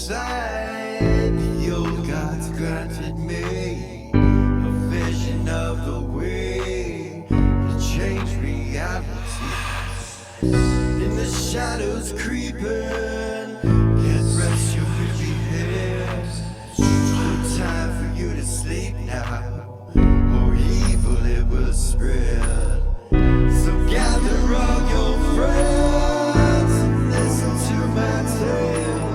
inside. The old gods granted me a vision of the way to change reality. In the shadows creeping, can't rest your weary head. No time for you to sleep now, or evil it will spread. So gather all your friends and listen to my tale.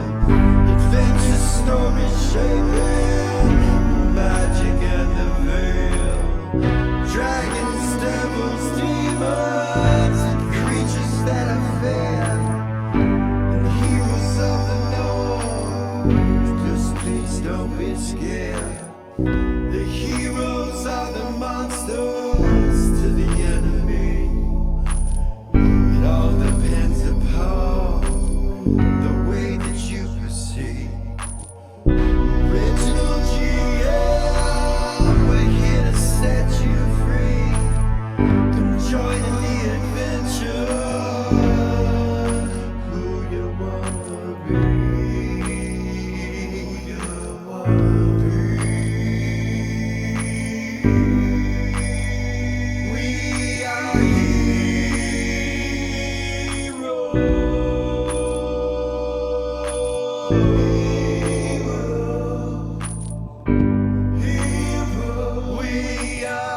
Adventure story shaping magic and the veil. Dragons, devils, demons, and creatures that I fear, and heroes of the north. Just please don't be scared. The heroes are the monsters to the enemy. It all depends upon the way that you proceed. Original GM, we're here to set you free. Come join in the adventure. Who you wanna be? Who you wanna be? We are heroes. We are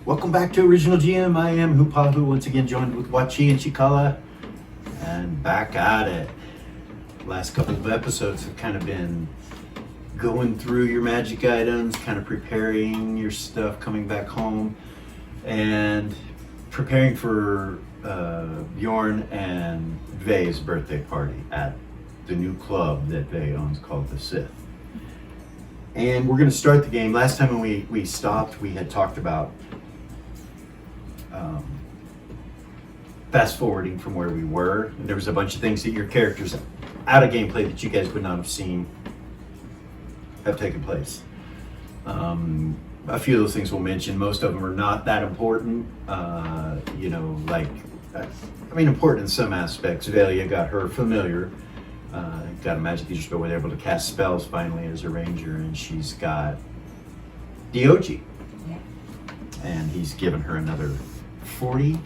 Welcome back to Original GM. I am Hupahu, once again joined with Wachi and Chikala, and back at it. Last couple of episodes have kind of been going through your magic items, kind of preparing your stuff, coming back home, and preparing for Bjorn and Vey's birthday party at the new club that Vey owns called the Sith. And we're going to start the game. Last time when we stopped, we had talked about fast forwarding from where we were, and there was a bunch of things that your characters out of gameplay that you guys would not have seen have taken place. A few of those things we'll mention. Most of them are not that important. Important in some aspects. Velia got her familiar, got a magic user spell where they're able to cast spells finally as a ranger, and she's got DOG. Yeah. And he's given her another 40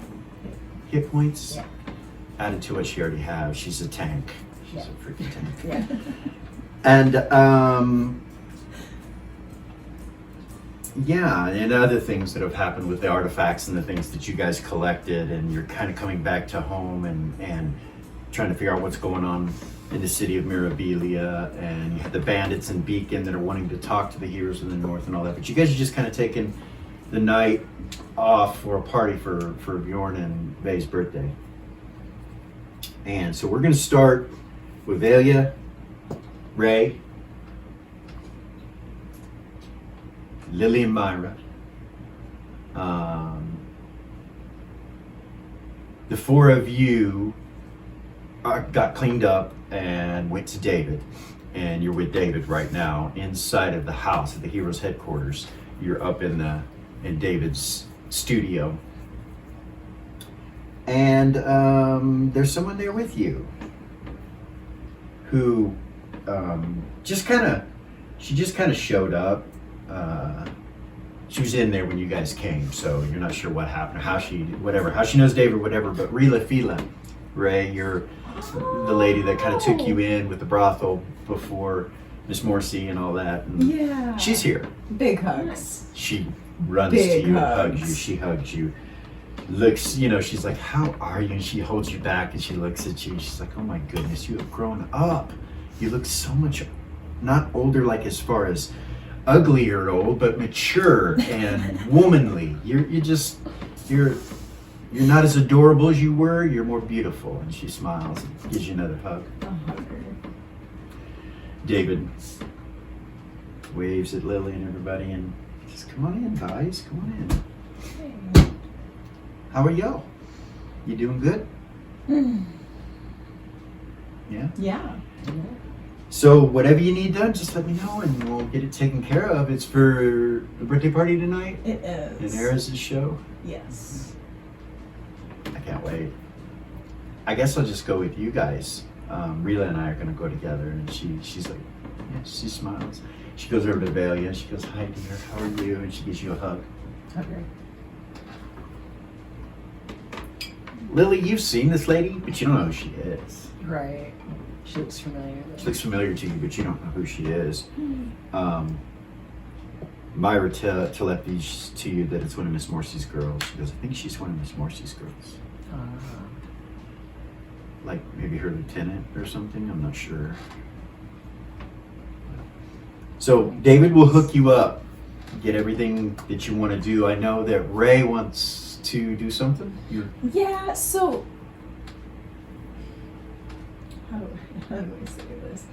hit points, Yeah. added to what she already has. She's a tank. She's Yeah. a freaking tank. Yeah. And and other things that have happened with the artifacts and the things that you guys collected, and you're kind of coming back to home and trying to figure out what's going on in the city of Mirabilia, and you have the bandits in Beacon that are wanting to talk to the heroes in the north and all that. But you guys are just kind of taking the night off for a party for Bjorn and Vey's birthday. And so we're going to start with Velia, Ray, Lily and Myra. The four of you got cleaned up and went to David, and you're with David right now inside of the house at the heroes headquarters. You're up in David's studio, and there's someone there with you who just kind of showed up. She was in there when you guys came, so you're not sure what happened or how she knows David, whatever. But Rila Fila, Ray, you're the lady that kind of took you in with the brothel before Miss Morrissey and all that. And Yeah. she's here. Big hugs. She runs Big to you, hugs. hugs you, she hugs you, looks, she's like, how are you? And she holds you back and she looks at you. She's like, oh my goodness, you have grown up. you look so much, not older like as far as ugly or old, but mature and womanly. You're not as adorable as you were. You're more beautiful. And she smiles and gives you another hug. David waves at Lily and everybody and says, "Come on in, guys. Come on in. How are y'all? You doing good? Yeah? Yeah. So whatever you need done, just let me know and we'll get it taken care of. It's for the birthday party tonight It is. and Eris' show. Yes. I can't wait. I guess I'll just go with you guys. Rila and I are gonna go together, and she's like, yeah, she smiles. She goes over to Valia. She goes, "Hi dear, how are you?" And she gives you a hug. Okay. Lily, you've seen this lady, but you don't know who she is. Right. She looks familiar. She looks familiar to you, but you don't know who she is. Myra telepaths to you that it's one of Miss Morsy's girls. She goes, "I think she's one of Miss Morsy's girls. Like maybe her lieutenant or something, I'm not sure." So David will hook you up, get everything that you want to do. I know that Ray wants to do something. Yeah, so how do I say this?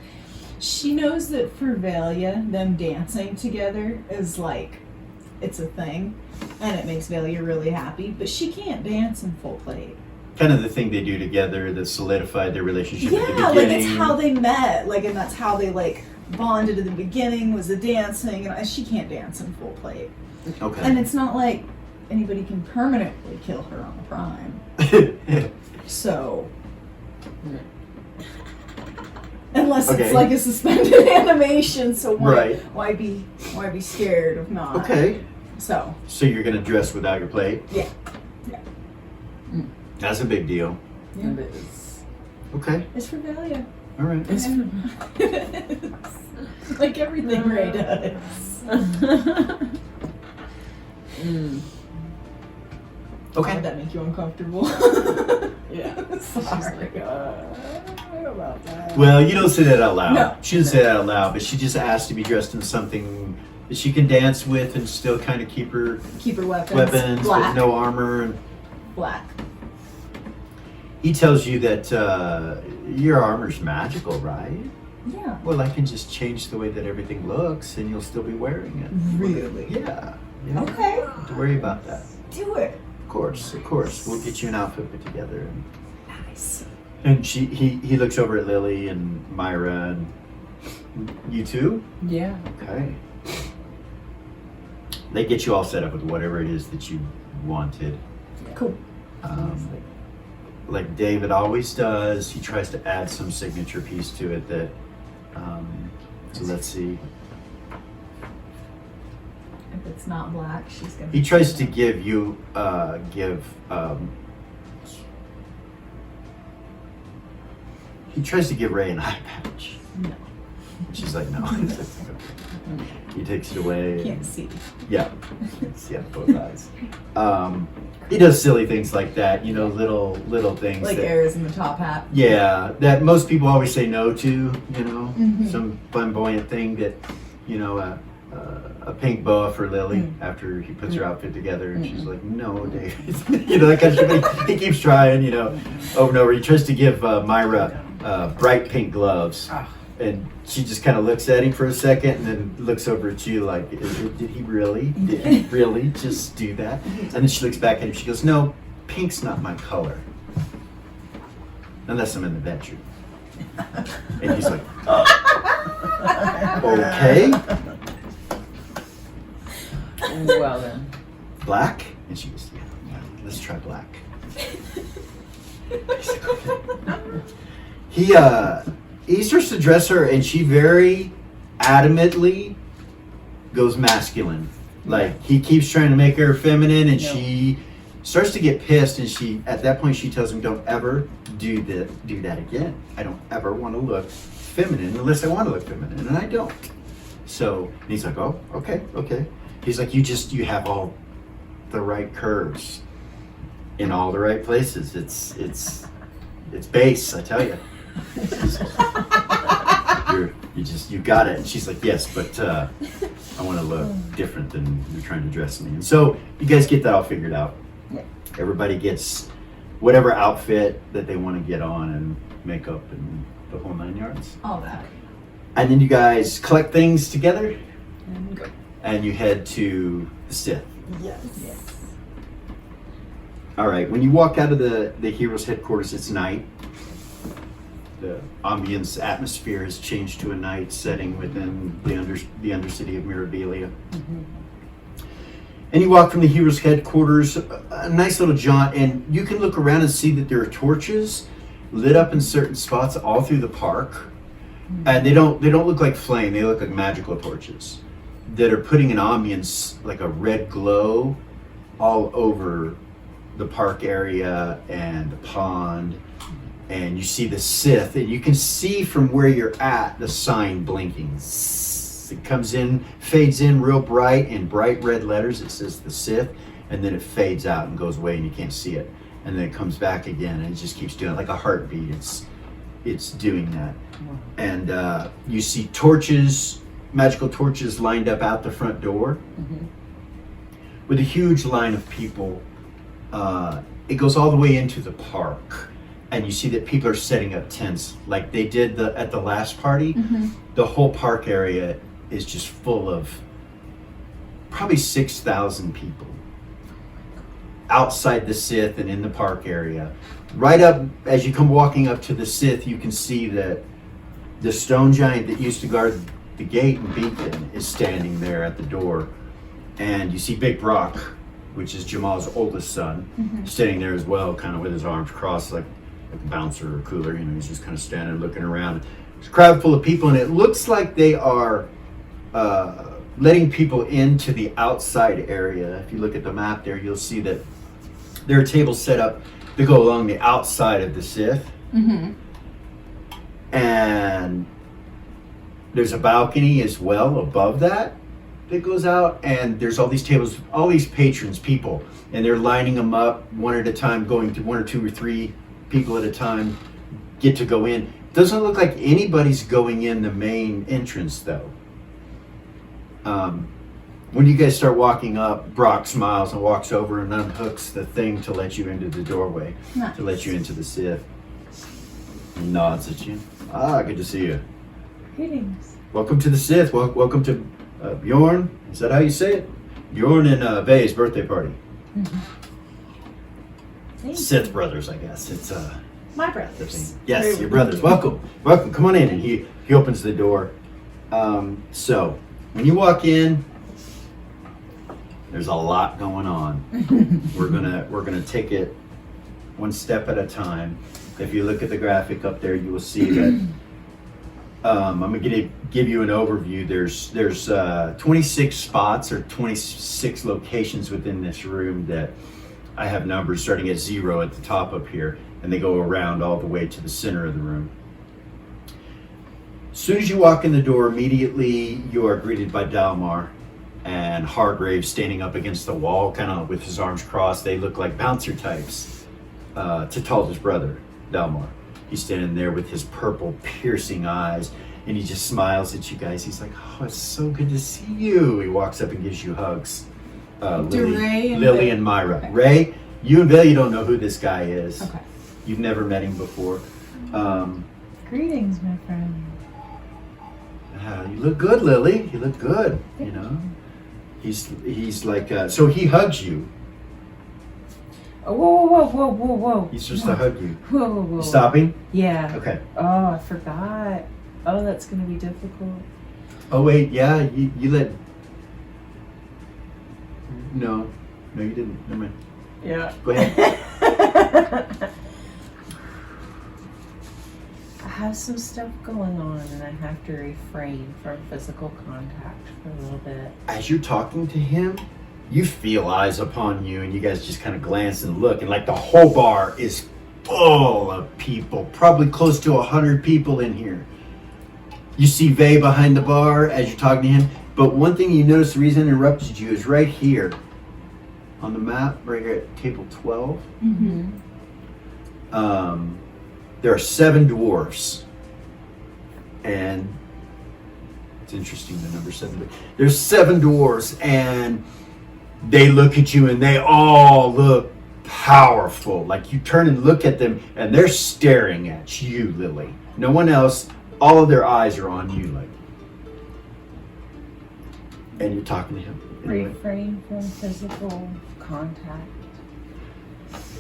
She knows that for Valia, them dancing together is like, it's a thing, and it makes Valia really happy, but she can't dance in full plate. Kind of the thing they do together that solidified their relationship at the Yeah, like beginning. it's how they met, like, and that's how they like bonded at the beginning was the dancing, and she can't dance in full plate. Okay. And it's not like anybody can permanently kill her on the prime. So, unless Okay. it's like a suspended animation, so Right. why be scared of not? Okay. So, So you're gonna dress without your plate? yeah. That's a big deal. Yeah. It is. Okay. It's for Valia. All right. It's Like everything Ray does. How Okay. would that make you uncomfortable? Yeah. Sorry. She's like, I don't know about that. Well, you don't say that out loud. No. She didn't say that out loud, but she just asked to be dressed in something that she can dance with and still kind of keep her Keep her weapons. weapons Black. with no armor. And Black. he tells you that your armor's magical, right? Yeah. Well, I can just change the way that everything looks, and you'll still be wearing it. Really? Yeah. Yeah. Okay. Don't have to worry about that. Do it. Of course. We'll get you an outfit put together. Nice. And he looks over at Lily and Myra and you too? Yeah. Okay. They get you all set up with whatever it is that you wanted. Cool. Like David always does, he tries to add some signature piece to it that, so let's see. If it's not black, she's gonna. He tries to give you, he tries to give Ray an eye patch. No. She's like, no. He takes it away. Can't see. Yeah. Yeah, both eyes. He does silly things like that, you know, little things. Like that, arrows in the top hat. yeah, that most people always say no to, you know, Mhm. some flamboyant thing that, you know, a pink boa for Lily after he puts her outfit together, and she's like, no, David. You know, that kind of thing. He keeps trying, you know, over and over. He tries to give Myra bright pink gloves. And she just kind of looks at him for a second and then looks over at you like, did he really? Did he really just do that? And then she looks back at him. She goes, no, pink's not my color. Unless I'm in the bedroom. And he's like, okay. Well then. Black? And she goes, yeah, let's try black. He's like, okay. He starts to dress her, and she very adamantly goes masculine. Like, he keeps trying to make her feminine, and she starts to get pissed, and at that point she tells him, don't ever do that again. I don't ever want to look feminine unless I want to look feminine, and I don't. So, and he's like, oh, okay. He's like, you have all the right curves in all the right places. It's base, I tell you. got it. And she's like, yes, but I want to look different than you're trying to dress me. And so you guys get that all figured out. Yeah. Everybody gets whatever outfit that they want to get on and makeup and the whole 9 yards. All that. And then you guys collect things together And go. and you head to the Sith. Yes. All right, when you walk out of the hero's headquarters, it's night. The ambience atmosphere has changed to a night setting within the undercity of Mirabilia. And you walk from the hero's headquarters, a nice little jaunt, and you can look around and see that there are torches lit up in certain spots all through the park. And they don't look like flame, they look like magical torches that are putting an ambience, like a red glow, all over the park area and the pond. And you see the Sith, and you can see from where you're at the sign blinking. It comes in, fades in real bright in bright red letters. It says the Sith, and then it fades out and goes away, and you can't see it. And then it comes back again, and it just keeps doing it like a heartbeat. It's doing that. And you see torches, magical torches lined up out the front door with a huge line of people. It goes all the way into the park. And you see that people are setting up tents like they did at the last party. The whole park area is just full of probably 6,000 people outside the Sith and in the park area. Right up, as you come walking up to the Sith, you can see that the stone giant that used to guard the gate and beacon is standing there at the door. And you see Big Brock, which is Jamal's oldest son, standing there as well, kind of with his arms crossed like a bouncer or cooler. You know, he's just kind of standing looking around. There's a crowd full of people, and it looks like they are letting people into the outside area. If you look at the map there, you'll see that there are tables set up that go along the outside of the Sith. And there's a balcony as well above that goes out, and there's all these tables, all these patrons, people, and they're lining them up one at a time, going to 1 or 2 or 3 people at a time get to go in. Doesn't look like anybody's going in the main entrance though. When you guys start walking up, Brock smiles and walks over and unhooks the thing to let you into the doorway, to let you into the Sith. He nods at you. Good to see you. Greetings. Welcome to the Sith. Welcome to Bjorn. Is that how you say it? Bjorn and Vay's birthday party. Sith brothers, I guess. It's My brothers. yes, your brothers. Welcome. Come on in. And he opens the door. So when you walk in, there's a lot going on. We're gonna take it one step at a time. If you look at the graphic up there, you will see that I'm gonna give you an overview. There's 26 spots or 26 locations within this room that I have numbers starting at 0 at the top up here, and they go around all the way to the center of the room. As soon as you walk in the door, immediately you are greeted by Dalmar and Hargrave standing up against the wall, kind of with his arms crossed. They look like bouncer types. Tatalda's brother, Dalmar. He's standing there with his purple, piercing eyes, and he just smiles at you guys. He's like, "Oh, it's so good to see you." He walks up and gives you hugs. Lily and Myra. Okay. Ray, you and Bill, you don't know who this guy is. Okay. You've never met him before. Greetings, my friend. You look good, Lily. You look good. You know, he's like so he hugs you. Oh, whoa. He's supposed to hug you. Whoa. You stopping? Yeah. Okay. Oh, I forgot. Oh, that's gonna be difficult. Oh wait, yeah. You let. No, you didn't. Never mind. Yeah. Go ahead. I have some stuff going on, and I have to refrain from physical contact for a little bit. As you're talking to him, you feel eyes upon you, and you guys just kind of glance and look, and like the whole bar is full of people, probably close to 100 people in here. You see Vay behind the bar as you're talking to him, but one thing you notice, the reason I interrupted you is right here on the map, right here at table 12. There are 7 dwarfs, and It's interesting, the number 7. There's 7 dwarves, and they look at you, and they all look powerful. Like, you turn and look at them, and they're staring at you, Lily. No one else. All of their eyes are on you, like. And you're talking to him. Anyway. Refrain from physical contact.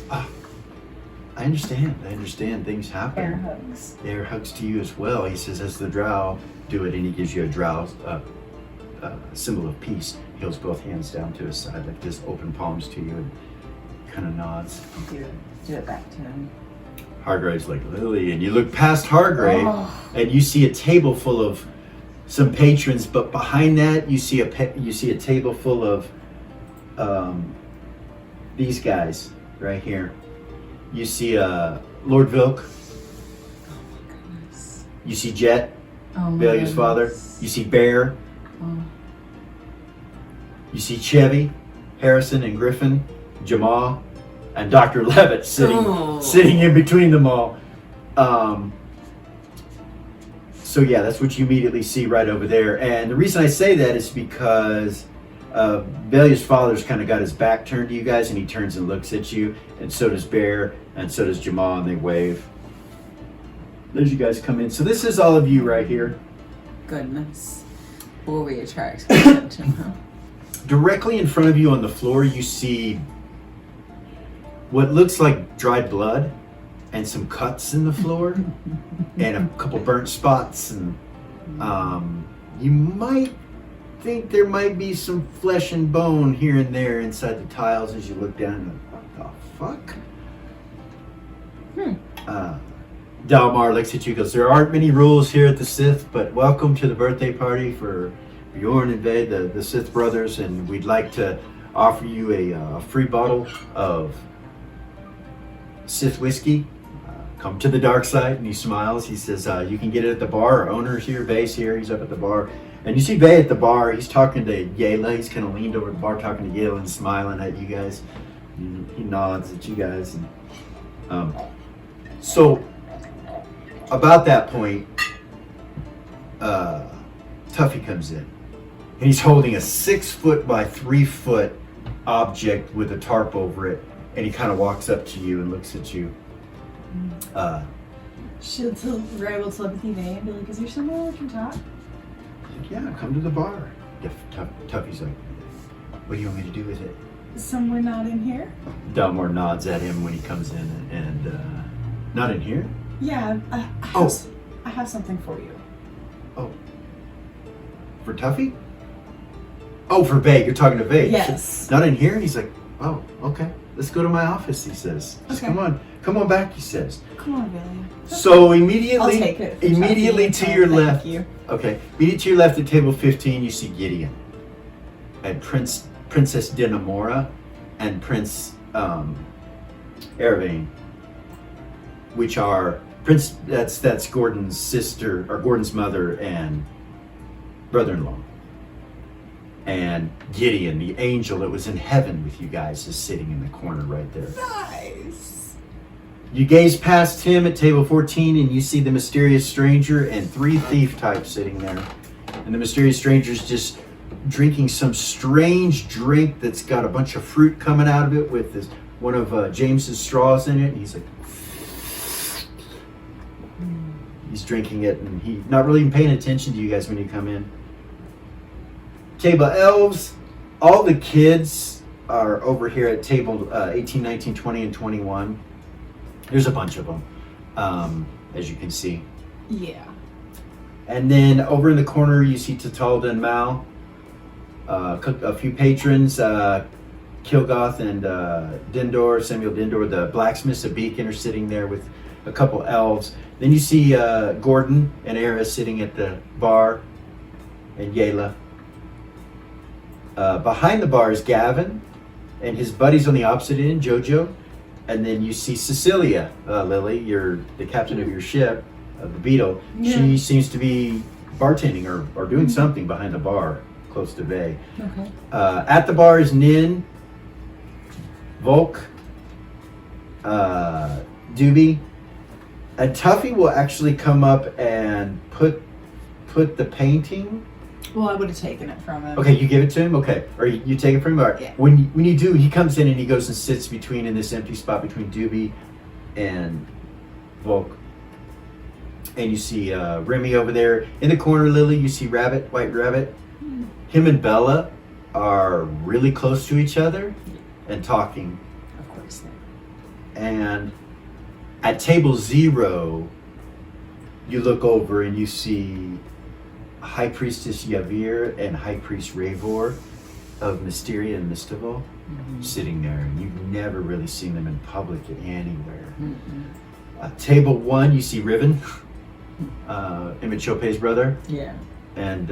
I understand. Things happen. Air hugs. Air hugs to you as well. He says, as the drow do it, and he gives you a drow symbol of peace. He holds both hands down to his side like this, open palms to you, and kind of nods. Do it back to him. Hargrave's like, Lily, and you look past Hargrave, Oh. and you see a table full of some patrons, but behind that you see a table full of these guys right here. You see Lord Vilk. Oh my goodness. You see Jet, Oh my Valia's father. goodness. You see Bear. Oh. You see Chevy, Harrison, and Griffin, Jamal, and Dr. Levitt sitting in between them all. So yeah, that's what you immediately see right over there. And the reason I say that is because Valia's father's kind of got his back turned to you guys, and he turns and looks at you, and so does Bear, and so does Jamal, and they wave. As you guys come in. So this is all of you right here. Goodness. Will we attract attention, huh? Directly in front of you on the floor, you see what looks like dried blood and some cuts in the floor and a couple burnt spots. And you might think there might be some flesh and bone here and there inside the tiles as you look down. And what the fuck? Dalmar looks at you and goes, there aren't many rules here at the Sith, but welcome to the birthday party for Bjorn and Vay, the Sith brothers, and we'd like to offer you a free bottle of Sith whiskey. Come to the dark side. And he smiles. He says, you can get it at the bar. Our owner's here, Vay's here. He's up at the bar. And you see Vay at the bar. He's talking to Yayla. He's kind of leaned over the bar talking to Yayla and smiling at you guys. He nods at you guys. And, so about that point, Tuffy comes in. And he's holding a 6-foot by 3-foot object with a tarp over it. And he kind of walks up to you and looks at you. She'll rival telepathy Vay and be like, is there somewhere we can talk? Like, yeah, come to the bar. Tuffy's like, what do you want me to do with it? Somewhere not in here? Dalmor nods at him when he comes in and not in here? Yeah, I have something for you. Oh. For Tuffy? Oh, for Vay. You're talking to Vay. Yes. Not in here? And he's like, oh, okay. Let's go to my office, he says. Just Okay. Come on back, he says. Come on, Billy. So immediately, I'll take it. immediately to your Thank left. you. Okay. Immediately to your left at table 15, you see Gideon and Princess Dinamora and Prince Ervain, which are that's Gordon's sister or Gordon's mother and brother-in-law. And Gideon, the angel that was in heaven with you guys, is sitting in the corner right there. Nice. You gaze past him at table 14 and you see the mysterious stranger and 3 thief types sitting there. And the mysterious stranger's just drinking some strange drink that's got a bunch of fruit coming out of it with one of James's straws in it. And he's like, he's drinking it and he's not really even paying attention to you guys when you come in. Table elves, all the kids are over here at table 18, 19, 20, and 21. There's a bunch of them, as you can see. Yeah. And then over in the corner, you see Tatalda and Mal, a few patrons, Kilgoth and Samuel Dindor, the blacksmiths of Beacon are sitting there with a couple elves. Then you see Gordon and Eris sitting at the bar, and Yayla. Behind the bar is Gavin and his buddies on the opposite end, Jojo. And then you see Cecilia, Lily, the captain of your ship, the Beetle. Yeah. She seems to be bartending or doing something behind the bar close to Vay. Okay. At the bar is Nin, Volk, Doobie. And Tuffy will actually come up and put the painting Well, I would have taken it from him. Okay, you give it to him? Okay. Or you take it from him? All right. Yeah. When you do, he comes in and he goes and sits between in this empty spot between Doobie and Volk. And you see Remy over there. In the corner, Lily, you see Rabbit, White Rabbit. Him and Bella are really close to each other and talking. Of course. And at table 0, you look over and you see High Priestess Yavir and High Priest Ravor of Mysteria and Mystival sitting there. And you've never really seen them in public anywhere. Table 1, you see Riven, Emmett Chopet's brother, Yeah. and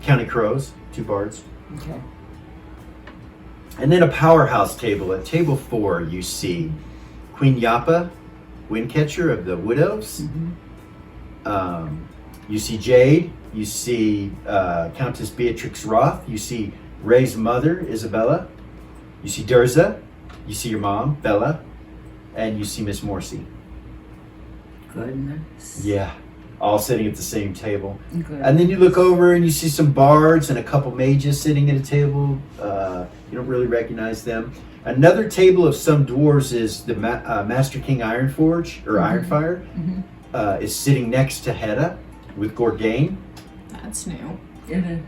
County Crows, 2 bards. Okay. And then a powerhouse table. At table 4, you see Queen Yappa, Windcatcher of the Wood Elves. You see Jade. You see Countess Beatrix Roth. You see Ray's mother, Isabella. You see Durza. You see your mom, Bella. And you see Miss Morsi. Goodness. Yeah, all sitting at the same table. Good. And then you look over and you see some bards and a couple mages sitting at a table. You don't really recognize them. Another table of some dwarves is the Master King Ironforge, or Ironfire, is sitting next to Hedda with Gorgain. That's new. It is.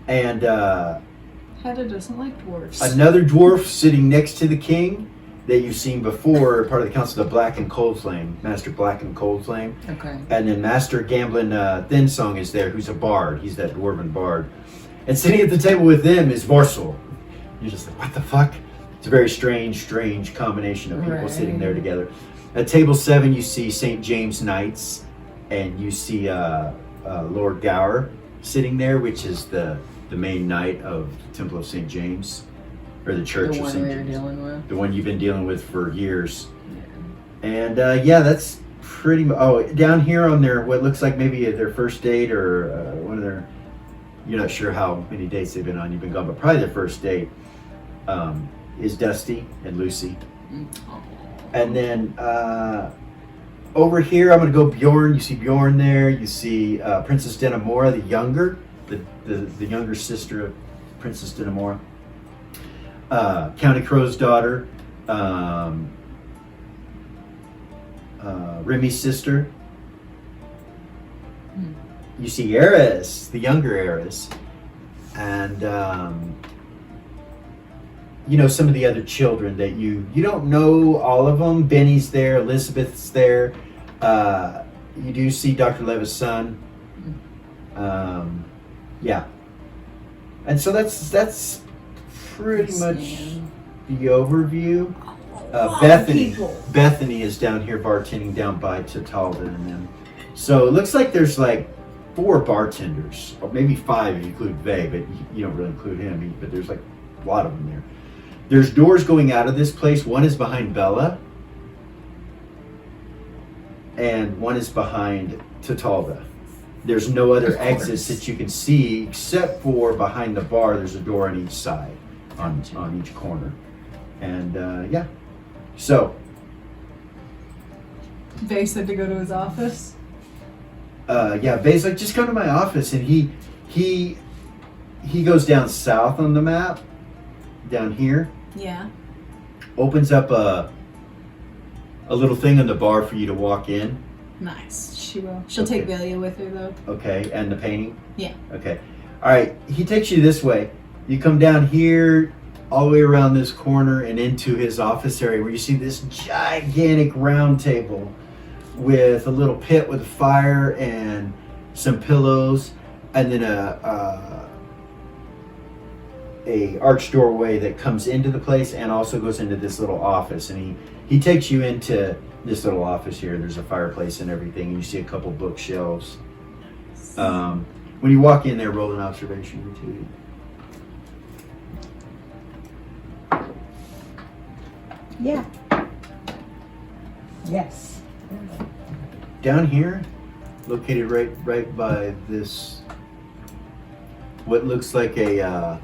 And Hedda doesn't like dwarves. another dwarf sitting next to the king that you've seen before, part of the council, the Black and Cold Flame, Master Black and Cold Flame. Okay. And then Master Gamblin Thin Song is there, who's a bard. He's that dwarven bard. And sitting at the table with them is Morsel. You're just like, what the fuck? It's a very strange combination of people sitting there together. At table 7, you see St. James Knights, and you see Lord Gower sitting there, which is the main knight of the Temple of St. James, or the Church The of one St. we were James. dealing with. The one you've been dealing with for years. Yeah. And that's pretty much. Oh, down here on their what looks like maybe their first date or one of their. You're not sure how many dates they've been on. You've been gone, but probably their first date is Dusty and Lucy. And then over here, I'm gonna go Bjorn. You see Bjorn there. You see Princess Denamora, the younger, the younger sister of Princess Denamora. County Crow's daughter, Remy's sister. You see Eris, the younger Eris, and some of the other children that you don't know all of them. Benny's there, Elizabeth's there. You do see Dr. Leva's son. Yeah, and so that's pretty much the overview. Bethany is down here bartending down by Tatalda and them. So it looks like there's like 4 bartenders, or maybe 5 if you include Vay, but you don't really include him. But there's like a lot of them there. There's doors going out of this place. One is behind Bella, and one is behind Tatalda. There's no other exits that you can see except for behind the bar. There's a door on each side, on each corner, and yeah. So Vay said to go to his office. yeah, Vay's like, just come to my office, and he goes down south on the map, down here. Yeah. Opens up a little thing on the bar for you to walk in. Nice. She will. She'll take Velia with her though. Okay, and the painting? Yeah. Okay. All right, he takes you this way. You come down here, all the way around this corner and into his office area where you see this gigantic round table with a little pit with a fire and some pillows, and then a arched doorway that comes into the place and also goes into this little office. And he takes you into this little office here. There's a fireplace and everything, and you see a couple bookshelves. When you walk in there, roll an observation or two. Yeah. Yes. Down here, located right by this, what looks like a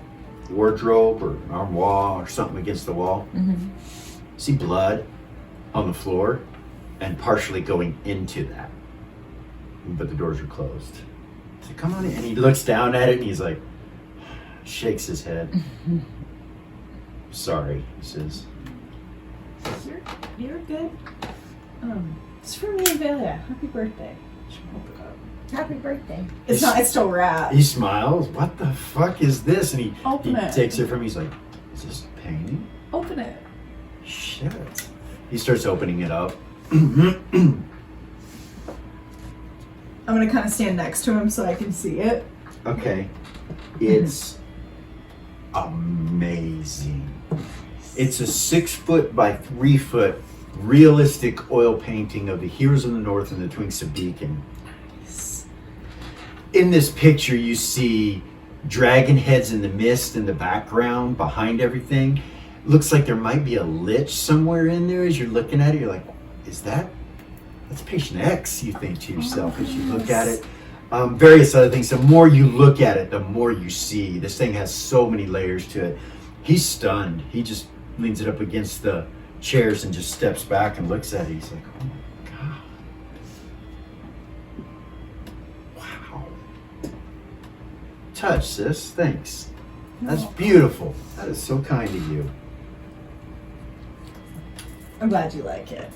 wardrobe or armoire or something against the wall. See blood on the floor and partially going into that, but the doors are closed. So like, come on in. And he looks down at it and he's like, shakes his head. Sorry, he says. You're good. It's for me and Velia. Happy birthday. Happy birthday. It's not. It's still wrapped. He smiles. What the fuck is this? And he Open it. takes it from me. He's like, is this a painting? Open it. Shit. He starts opening it up. I'm gonna kind of stand next to him so I can see it. Okay. It's amazing. It's a 6 foot by 3 foot realistic oil painting of the Heroes of the North and the Twinks of Beacon. In this picture, you see dragon heads in the mist in the background behind everything. Looks like there might be a lich somewhere in there. As you're looking at it, you're like, is that's patient X, you think to yourself as you look at it. Various other things. The more you look at it, the more you see. This thing has so many layers to it. He's stunned. He just leans it up against the chairs and just steps back and looks at it. He's like, oh my God. Wow. Touch, sis. Thanks. That's beautiful. That is so kind of you. I'm glad you like it.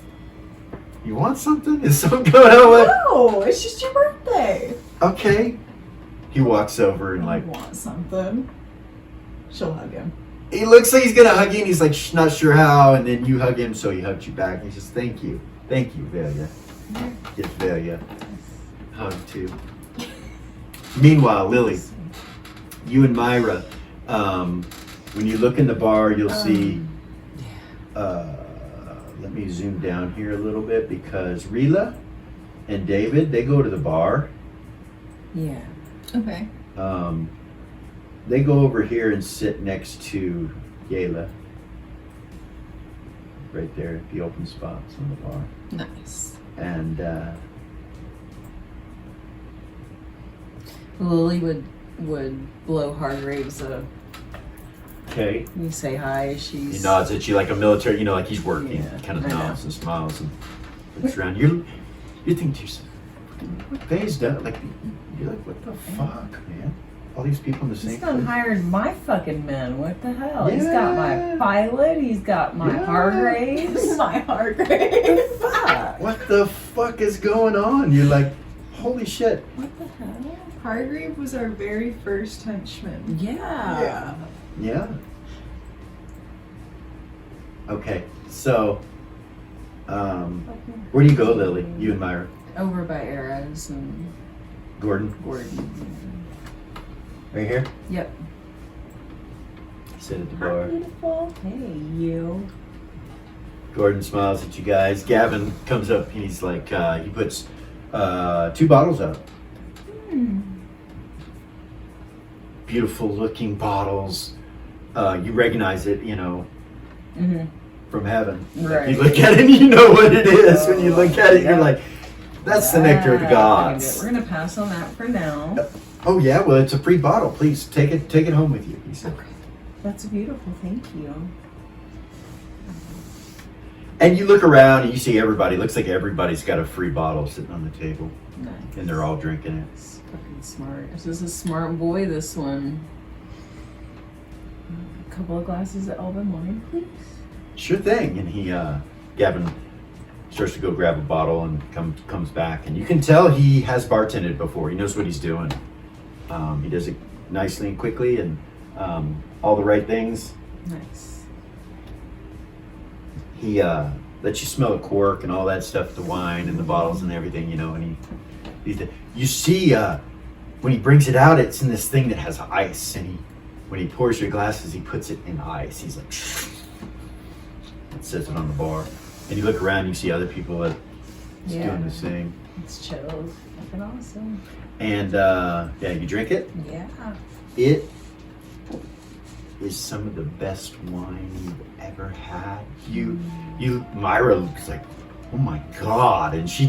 You want something? Is something going on? No, it's just your birthday. Okay. He walks over and I like, want something. She'll hug him. he looks like he's gonna hug you and he's like, not sure how, and then you hug him, so he hugs you back. He says, thank you, Velia. Give Velia a hug too. Meanwhile, Lily, you and Myra, when you look in the bar, you'll see, let me zoom down here a little bit, because Rila and David, they go to the bar. Yeah. Okay. They go over here and sit next to Yayla. Right there, the open spots on the bar. Nice. And Lily would blow Hargraves a. okay, You say hi. he She's. nods at you like a military, like he's working. Yeah, Kind of I know. nods and smiles and looks around. You think to yourself, what Faye's done? Like, you're like, what the fuck, man? All these people in the same He's done place. hired my fucking men. What the hell? He's got my Yeah. pilot. He's got my Yeah. Hargraves. My Hargrave. Fuck. What the fuck is going on? You're like, holy shit. What the hell? Hargrave was our very first henchman. Yeah. Yeah. Okay, so, where do you go, Lily? You and Myra? Over by Arrows and Gordon? Gordon. Right here? Yep. Sit at the Hi, bar. beautiful. Hey, you. Gordon smiles at you guys. Gavin comes up and he's like, he puts 2 bottles out. Beautiful looking bottles. You recognize it, Mm-hmm. from heaven. Right. You look at it and you know what it is. When you look at it, you're like, that's the nectar of the gods. We're gonna pass on that for now. Oh yeah, well it's a free bottle. Please take it home with you. He said. Okay. That's beautiful. Thank you. And you look around and you see everybody. Looks like everybody's got a free bottle sitting on the table, Nice. and they're all drinking it. It's fucking smart. This is a smart boy. This one. A couple of glasses of elven wine, please. Sure thing. And he, Gavin, starts to go grab a bottle and comes back, and you can tell he has bartended before. He knows what he's doing. He does it nicely and quickly, and all the right things. Nice. He lets you smell the cork and all that stuff, the wine and the bottles and everything, and you see when he brings it out, it's in this thing that has ice, and when he pours your glasses, he puts it in ice. He's like, and sets it on the bar, and you look around, you see other people that's doing the same, It's chilled. Fucking awesome. and you drink it. Yeah. It is some of the best wine you've ever had. Myra looks like, oh my God, and she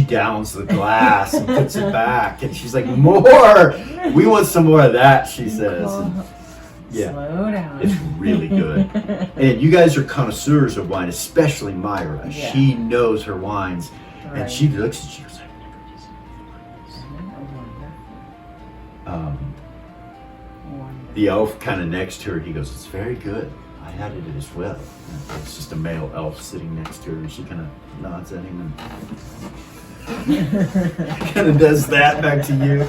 downs the glass and puts it back, and she's like, more. We want some more of that, she says. And, yeah, Slow down. it's really good. And you guys are connoisseurs of wine, especially Myra. Yeah. She knows her wines, Right. and she looks at you and goes, Wonderful. The elf kind of next to her, he goes, "It's very good. I added it as well." And it's just a male elf sitting next to her, and she kind of nods at him and kind of does that back to you.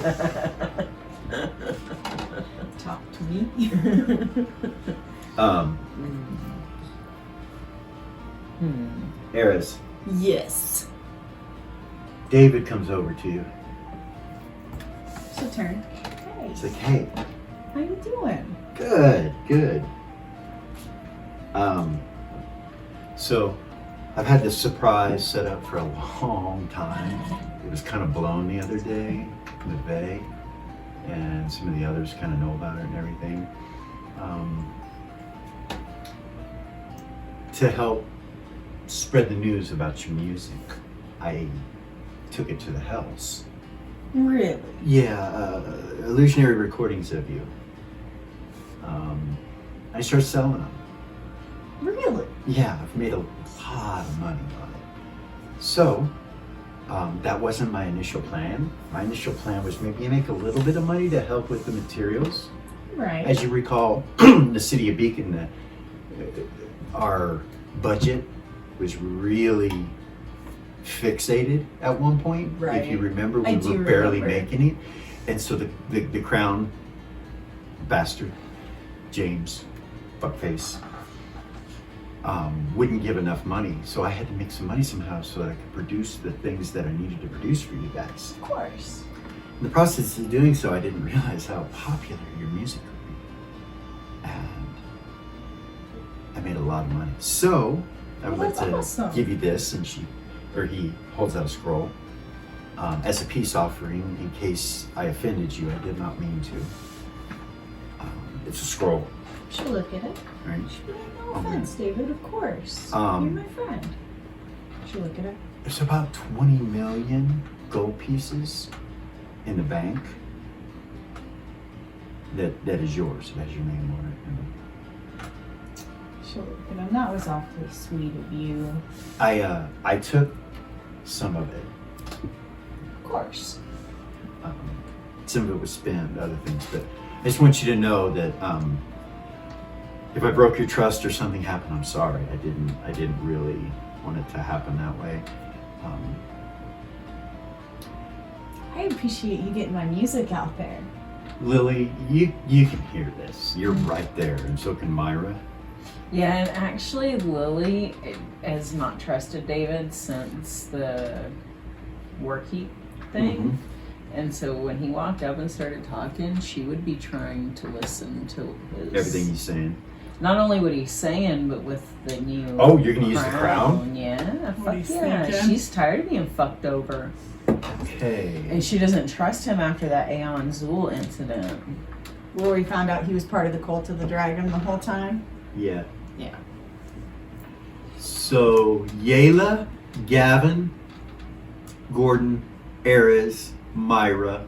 Talk to me. Eris, Yes. David comes over to you. She'll turn. Hey, He's like, "Hey, how you doing? good, good." So I've had this surprise set up for a long time. It was kind of blown the other day with Vay, and some of the others kind of know about it and everything. To help spread the news about your music, I took it to the house. Really? Yeah, illusionary recordings of you. I started selling them. Really? Yeah, I've made a lot of money on it. So, that wasn't my initial plan. My initial plan was maybe make a little bit of money to help with the materials. Right. As you recall, the city of Beacon, our budget was really fixated at one point. Right. If you remember, I we do were barely remember. making it. And so the crown bastard, James, fuckface, wouldn't give enough money. So I had to make some money somehow so that I could produce the things that I needed to produce for you guys. Of course. In the process of doing so, I didn't realize how popular your music would be. And I made a lot of money. So I would Well, like that's to awesome. give you this, and he holds out a scroll as a peace offering in case I offended you. I did not mean to. It's a scroll, She'll look at it. right? She'll be like, no Okay. offense, David, of course. Um, You're my friend. She'll look at it. There's about 20 million gold pieces in the bank that is yours. It has your name on it. She'll look at him. That was awfully sweet of you. I took some of it. Of course. Some of it was spent, other things, but I just want you to know that if I broke your trust or something happened, I'm sorry. I didn't really want it to happen that way. I appreciate you getting my music out there. Lily, you can hear this. You're right there, and so can Myra. Yeah, and actually, Lily has not trusted David since the work heap thing. And so when he walked up and started talking, she would be trying to listen to his Everything he's saying. Not only what he's saying, but with the new. Oh, you're gonna use the crown? Yeah, What fuck he's yeah. thinking. She's tired of being fucked over, Okay. and she doesn't trust him after that Aeon Zool incident. Where we found out he was part of the cult of the dragon the whole time. Yeah. Yeah. So Yayla, Gavin, Gordon, Erez, Myra.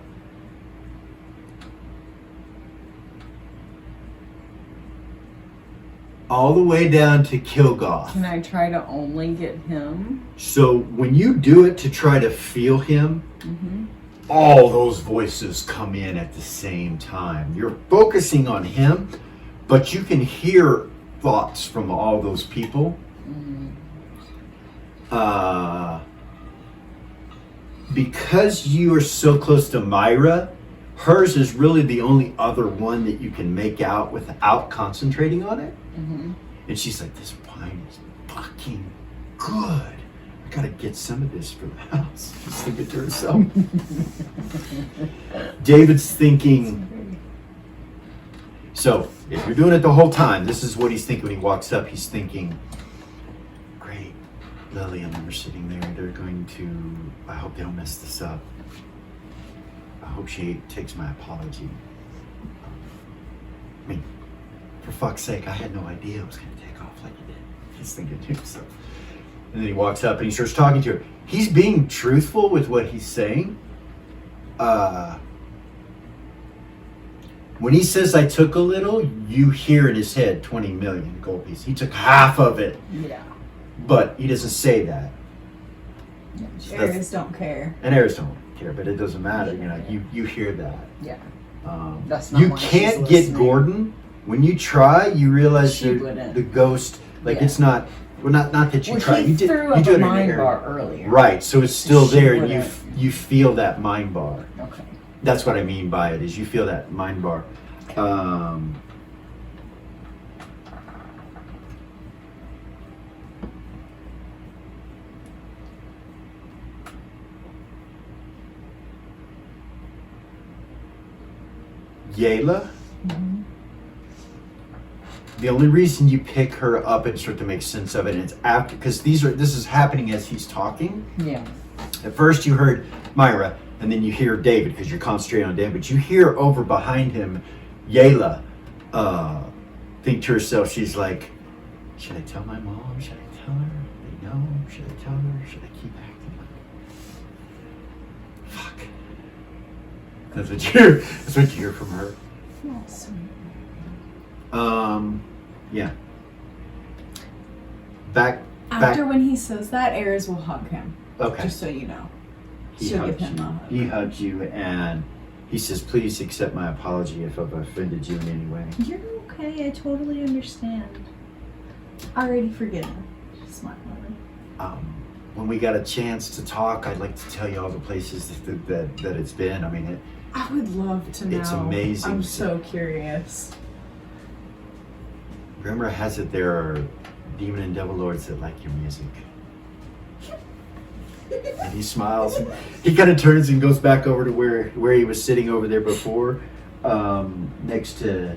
All the way down to Kilgoth. Can I try to only get him? So when you do it to try to feel him, all those voices come in at the same time. You're focusing on him, but you can hear thoughts from all those people. Because you are so close to Myra, hers is really the only other one that you can make out without concentrating on it. And she's like, "This wine is fucking good. I gotta get some of this for the house." She's thinking to herself. David's thinking, so if you're doing it the whole time, this is what he's thinking when he walks up. He's thinking, "Great, Lily and them are sitting there. They're going to, I hope they don't mess this up. I hope she takes my apology. I mean, for fuck's sake, I had no idea it was going to take off like it did." He's thinking to himself. And then he walks up and he starts talking to her. He's being truthful with what he's saying. When he says, "I took a little," you hear in his head 20 million gold pieces. He took half of it, Yeah. but he doesn't say that. So that's- Aries don't care. and Eris don't care, but it doesn't matter. You know, you hear that. Yeah. That's not You why she's can't get listening. Gordon. When you try, you realize She that wouldn't. the ghost, like Yeah. it's not. Well, not that you Well, try. he You threw you up do a it in an mind area. bar earlier. Right, so it's still She there, and wouldn't. you feel that mind bar. Okay. That's what I mean by it. Is you feel that mind bar. Yayla. The only reason you pick her up and start to make sense of it, and it's after, because this is happening as he's talking. Yeah. At first you heard Myra, and then you hear David because you're concentrating on David. But you hear over behind him, Yayla think to herself, she's like, should I tell my mom? Should I tell her? They know? Should I tell her? Should I keep acting like fuck? That's what you hear from her. Oh, sweet. Yeah. Back. After when he says that, Ares will hug him. Okay. Just so you know. He She'll give hugs him you. a hug. He hugs you, and he says, "Please accept my apology if I've offended you in any way." You're okay. I totally understand. Already forgiven. Smart woman. When we got a chance to talk, I'd like to tell you all the places that it's been. I mean, I would love to know. It's amazing. I'm so curious. rumor has it there are demon and devil lords that like your music. And he smiles. He kind of turns and goes back over to where he was sitting over there before, next to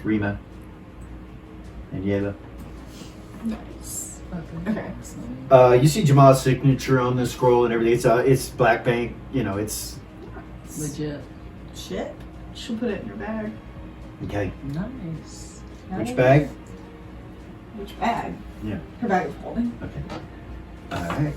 Rima and Yela. Nice. Okay. You see Jamal's signature on the scroll and everything. It's Black Bank. You know, it's Legit. Shit. She'll put it in her bag. okay. Nice. Which bag? Which bag? Yeah. Her bag of holding. Okay. All right.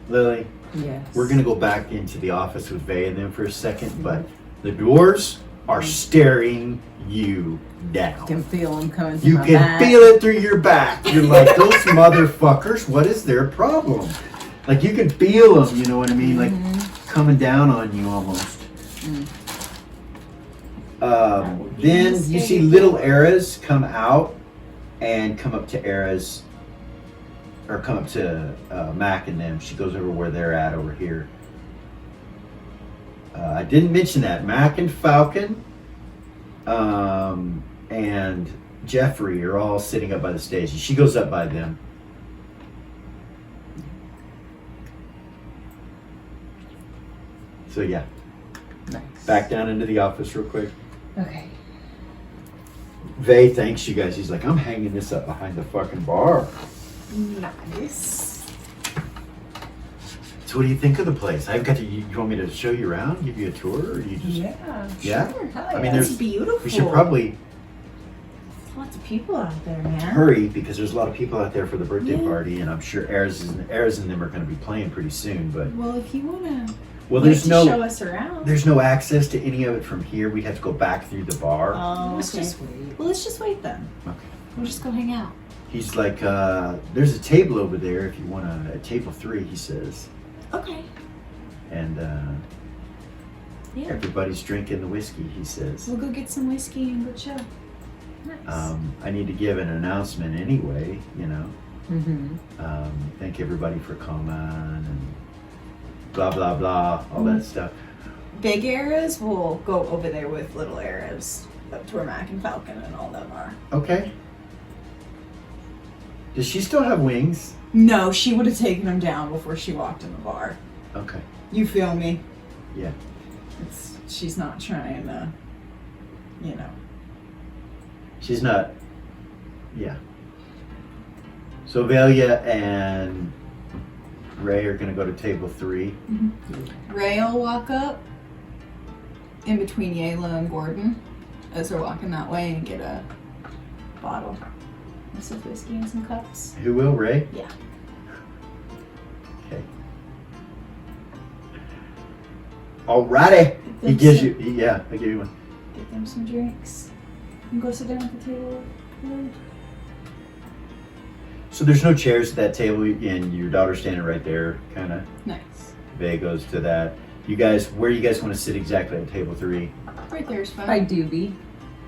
Lily, Yes. we're gonna go back into the office with Vay and them for a second, but the doors are staring you down. Can feel them coming through You my can back. feel it through your back. You're like, those motherfuckers, what is their problem? Like, you can feel them, you know what I mean? Like, coming down on you almost. Then you see little Eras come out and come up to Eras, or come up to Mac and them. She goes over where they're at over here. I didn't mention that. Mac and Falcon and Jeffrey are all sitting up by the stage. She goes up by them. So yeah, Nice. back down into the office real quick. Okay. Vay thanks you guys. He's like, I'm hanging this up behind the fucking bar. Nice. So what do you think of the place? I've got to. You want me to show you around, give you a tour, or you just? Yeah. Yeah? Sure. Hell I mean, yeah. there's- It's beautiful. We should probably Lots of people out there, man. hurry because there's a lot of people out there for the birthday Yeah. party, and I'm sure Eras and them are going to be playing pretty soon. But Well, if you wanna well, wait there's to show no us around. there's no access to any of it from here. We'd have to go back through the bar. Oh, Let's okay. just wait. Well, let's just wait then. Okay. We'll just go hang out. He's like, there's a table over there if you want a table 3. He says, Okay. and Yeah. everybody's drinking the whiskey. He says. We'll go get some whiskey and go chill. Nice. I need to give an announcement anyway, you know. Mm-hmm. Thank everybody for coming and blah, blah, blah, all that stuff. Big Arrows will go over there with little Arrows up to where Mac and Falcon and all them are. Okay. Does she still have wings? No, she would have taken them down before she walked in the bar. Okay. You feel me? Yeah. She's not trying to, you know. She's not. Yeah. So Velia and Ray are going to go to table 3. Ray will walk up in between Yayla and Gordon as they're walking that way and get a bottle of some whiskey and some cups. Who will, Ray? Yeah. Okay. Alrighty. He gives you, yeah, I give you one. Get them some drinks. And go sit down at the table. So there's no chairs at that table, and your daughter's standing right there, kind of. Nice. Vay goes to that. You guys, where you guys want to sit exactly at table 3? Right there's fine. By Doobie.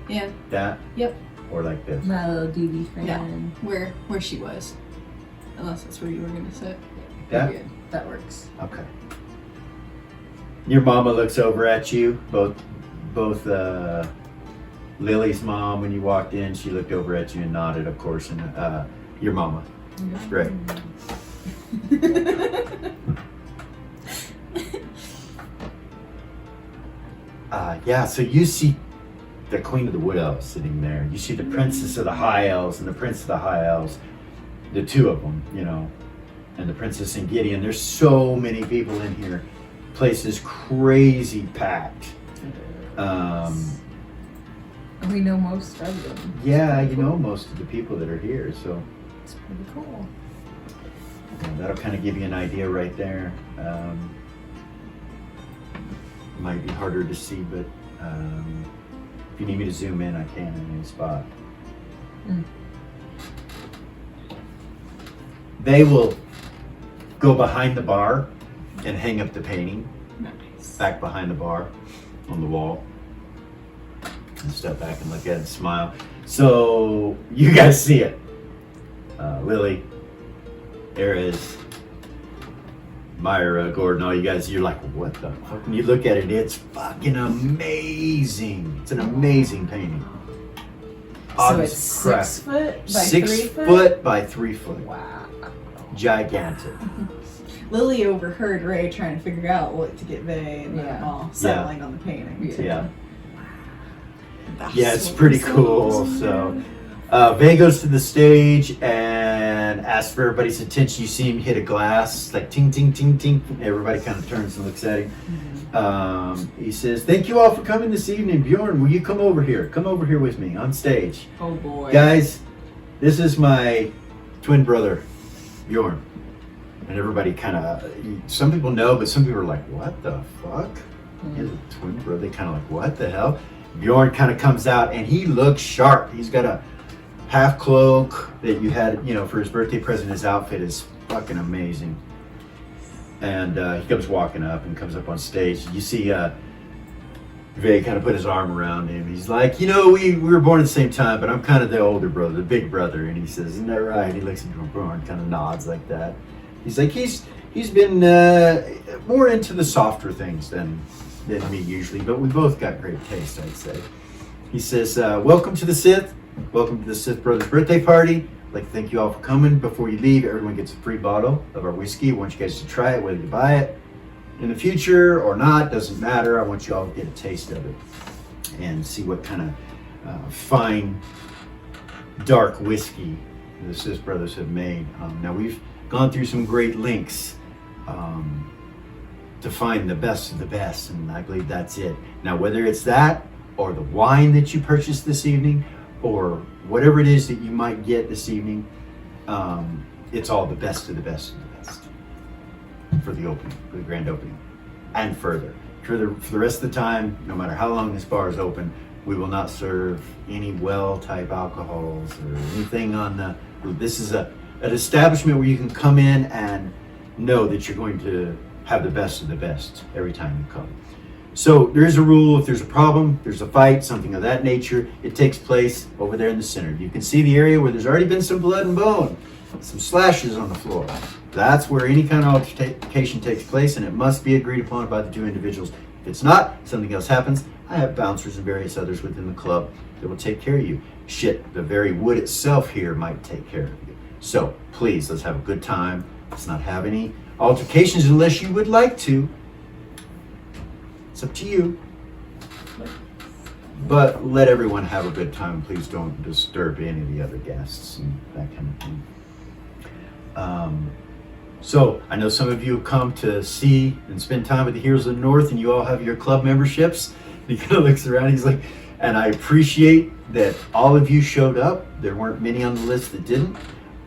Yeah, That? Yep. Or like this? My little Doobie friend. Yeah. Where she was. Unless that's where you were gonna sit. That? Good. That works. Okay. Your mama looks over at you. Both Lily's mom, when you walked in, she looked over at you and nodded, of course, and your mama. Great. Yeah, so you see the Queen of the Wood Elves sitting there. You see the Princess of the High Elves and the Prince of the High Elves, the two of them, you know, and the Princess and Gideon. There's so many people in here. Place is crazy packed. We know most of them. Yeah, you know most of the people that are here, so It's pretty cool. that'll kind of give you an idea right there. Might be harder to see, but if you need me to zoom in, I can in any spot. They will go behind the bar and hang up the painting Nice. back behind the bar on the wall. And step back and look at it and smile. So you guys see it. Lily, Erez, Myra, Gordon, all you guys, you're like, what the fuck? When you look at it, it's fucking amazing. It's an amazing painting. So it's 6 foot by 6 3 foot? foot by 3 foot. Wow. Gigantic. Lily overheard Ray trying to figure out what to get Vay and them all settling on the painting. too. Yeah. That's Yeah, it's what pretty was cool. So Vay goes to the stage and asks for everybody's attention. You see him hit a glass, like ting, ting, ting, ting. Everybody kind of turns and looks at him. He says, "Thank you all for coming this evening. Bjorn, will you come over here? Come over here with me on stage." Oh boy. Guys, this is my twin brother, Bjorn. And everybody kind of, some people know, but some people are like, what the fuck? He has a twin brother. They kind of like, what the hell? Bjorn kind of comes out and he looks sharp. He's got a half cloak that you had, you know, for his birthday present. His outfit is fucking amazing. And he comes walking up and comes up on stage. You see Vay kind of put his arm around him. He's like, you know, we were born at the same time, but I'm kind of the older brother, the big brother. And he says, isn't that right? He looks at Bjorn, kind of nods like that. He's like, he's been more into the softer things than me usually, but we both got great taste, I'd say. He says, welcome to the Sith. Welcome to the Sith Brothers birthday party. I'd like to thank you all for coming. Before you leave, everyone gets a free bottle of our whiskey. I want you guys to try it, whether you buy it in the future or not, doesn't matter. I want you all to get a taste of it and see what kind of fine, dark whiskey the Sith Brothers have made. Now, we've gone through some great lengths to find the best of the best, and I believe that's it. Now, whether it's that or the wine that you purchased this evening or whatever it is that you might get this evening, it's all the best of the best of the best for the opening, for the grand opening, and further. For the rest of the time, no matter how long this bar is open, we will not serve any well-type alcohols or anything on the. This is an establishment where you can come in and know that you're going to have the best of the best every time you come. So there is a rule: if there's a problem, there's a fight, something of that nature, it takes place over there in the center. You can see the area where there's already been some blood and bone, some slashes on the floor. That's where any kind of altercation takes place, and it must be agreed upon by the two individuals. If it's not, something else happens. I have bouncers and various others within the club that will take care of you. Shit, the very wood itself here might take care of you. So please, let's have a good time. Let's not have any altercations unless you would like to. It's up to you. But let everyone have a good time. Please don't disturb any of the other guests and that kind of thing. So I know some of you have come to see and spend time with the Heroes of the North, and you all have your club memberships. He kind of looks around. He's like, and I appreciate that all of you showed up. There weren't many on the list that didn't.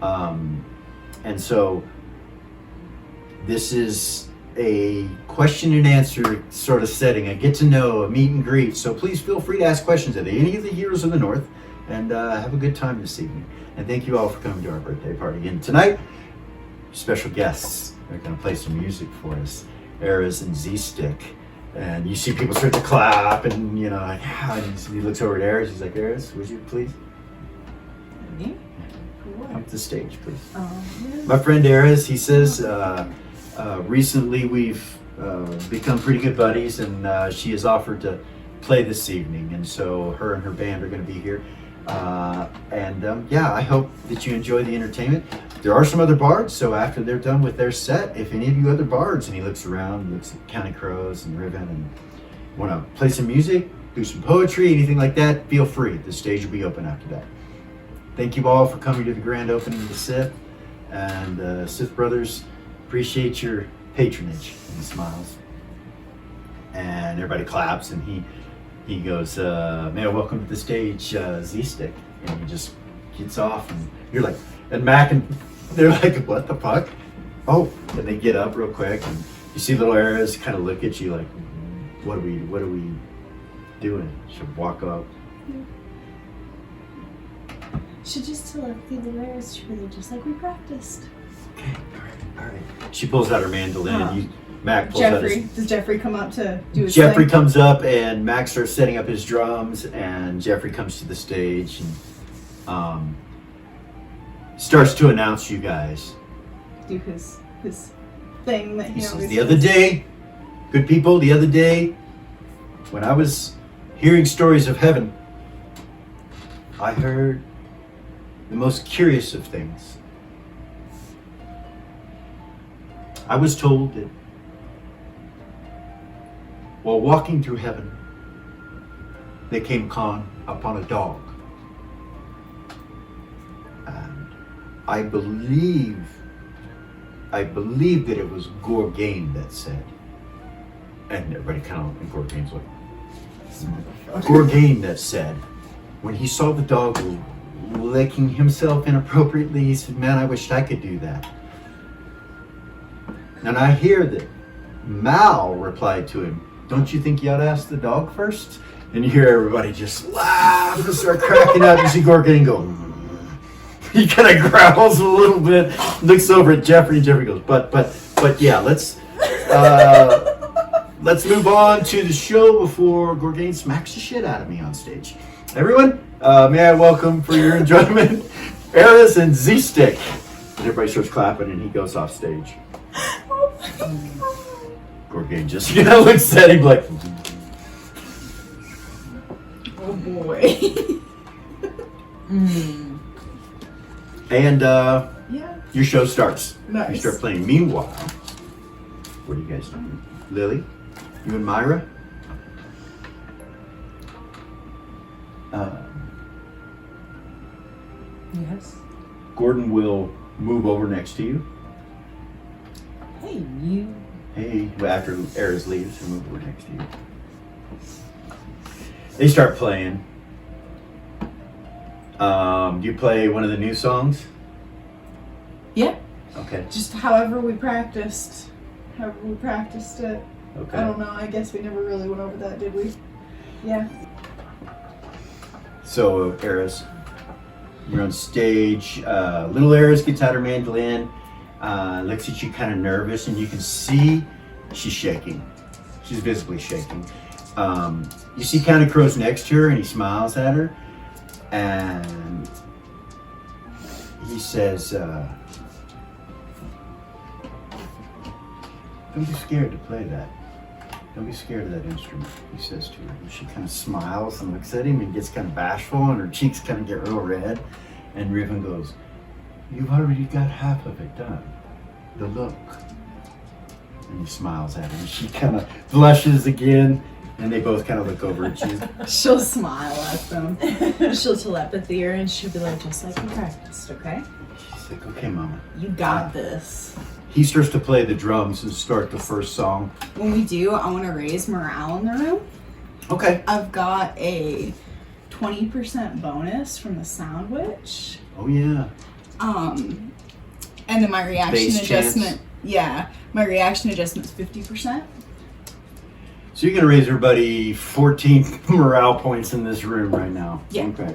And so this is a question and answer sort of setting, a get to know, a meet and greet. So please feel free to ask questions of any of the Heroes of the North, and have a good time this evening. And thank you all for coming to our birthday party. And tonight, special guests are going to play some music for us. Eras and Z-Stick. And you see people start to clap, and like, and he looks over at Eras. He's like, Eras, would you please Me? come to the stage, please? Yeah. My friend Eras, he says, recently we've become pretty good buddies, and she has offered to play this evening, and so her and her band are going to be here. I hope that you enjoy the entertainment. There are some other bards, so after they're done with their set, if any of you other bards, and he looks around, looks at County Crows and Riven, and want to play some music, do some poetry, anything like that, feel free. The stage will be open after that. Thank you all for coming to the grand opening of the Sith, and Sith Brothers appreciate your patronage. And he smiles, and everybody claps, and he goes, "May I welcome to the stage Z-Stick," and he just gets off, and you're like, and Mac and they're like, "What the fuck?" Oh, and they get up real quick, and you see little Eras kind of look at you like, what are we doing? Should walk up. Should just tell the Eras truly, just like we practiced. Okay, all right. She pulls out her mandolin, and Mac pulls out his... Does Jeffrey come up to do his Jeffrey thing? comes up, and Mac starts setting up his drums, and Jeffrey comes to the stage and starts to announce you guys. Do his thing that He he says, always the other does. day, good people, the other day, when I was hearing stories of heaven, I heard the most curious of things. I was told that while walking through heaven, they came upon a dog. And I believe that it was Gorgain that said, and everybody kind of, and Gorgain's like, Gorgain that said, when he saw the dog licking himself inappropriately, he said, "Man, I wished I could do that." And I hear that Mal replied to him, "Don't you think you ought to ask the dog first?" And you hear everybody just laugh and start cracking up. You see Gorgain go, he kind of growls a little bit, looks over at Jeffrey, and Jeffrey goes, but yeah, let's move on to the show before Gorgain smacks the shit out of me on stage. Everyone, may I welcome for your enjoyment, Eras and Z-Stick. And everybody starts clapping, and he goes off stage. Gorgain just looks at him like, Oh boy. and Yeah. your show starts. Nice. You start playing. Meanwhile, what are you guys doing? Lily, you and Myra? Yes. Gordon will move over next to you. Hey, you. Hey, well, after Eras leaves, he'll move over next to you. They start playing. Do you play one of the new songs? Yeah. Okay. Just however we practiced it. Okay. I don't know. I guess we never really went over that, did we? Yeah. So, Eras, you're on stage. Little Eras gets out her mandolin, looks at you kind of nervous, and you can see she's shaking. She's visibly shaking. You see County Crow's next to her, and he smiles at her, and he says, "Don't be scared to play that. Don't be scared of that instrument," he says to her. And she kind of smiles and looks at him and gets kind of bashful, and her cheeks kind of get real red. And Riven goes, "You've already got half of it done. The look." And he smiles at her, and she kind of blushes again, and they both kind of look over at you. She'll smile at them. She'll telepathy her, and she'll be like, "Just like we practiced, okay? She's like, "Okay, Mama." You got this." He starts to play the drums and start the first song. When we do, I want to raise morale in the room. Okay. I've got a 20% bonus from the Sound Witch. Oh, yeah. And then my reaction Base adjustment. chance. Yeah, my reaction adjustment's 50%. So you're going to raise everybody 14 morale points in this room right now. Yeah. Okay.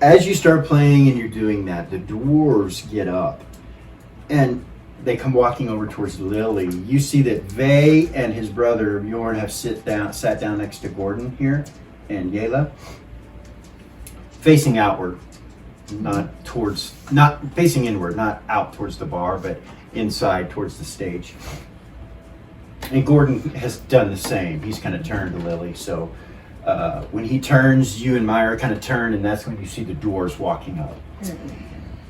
As you start playing and you're doing that, the dwarves get up. And they come walking over towards Lily. You see that Vay and his brother Bjorn have sat down next to Gordon here and Yela, facing outward, not facing inward, not out towards the bar, but inside towards the stage. And Gordon has done the same. He's kind of turned to Lily. So when he turns, you and Myra kind of turn, and that's when you see the dwarves walking up.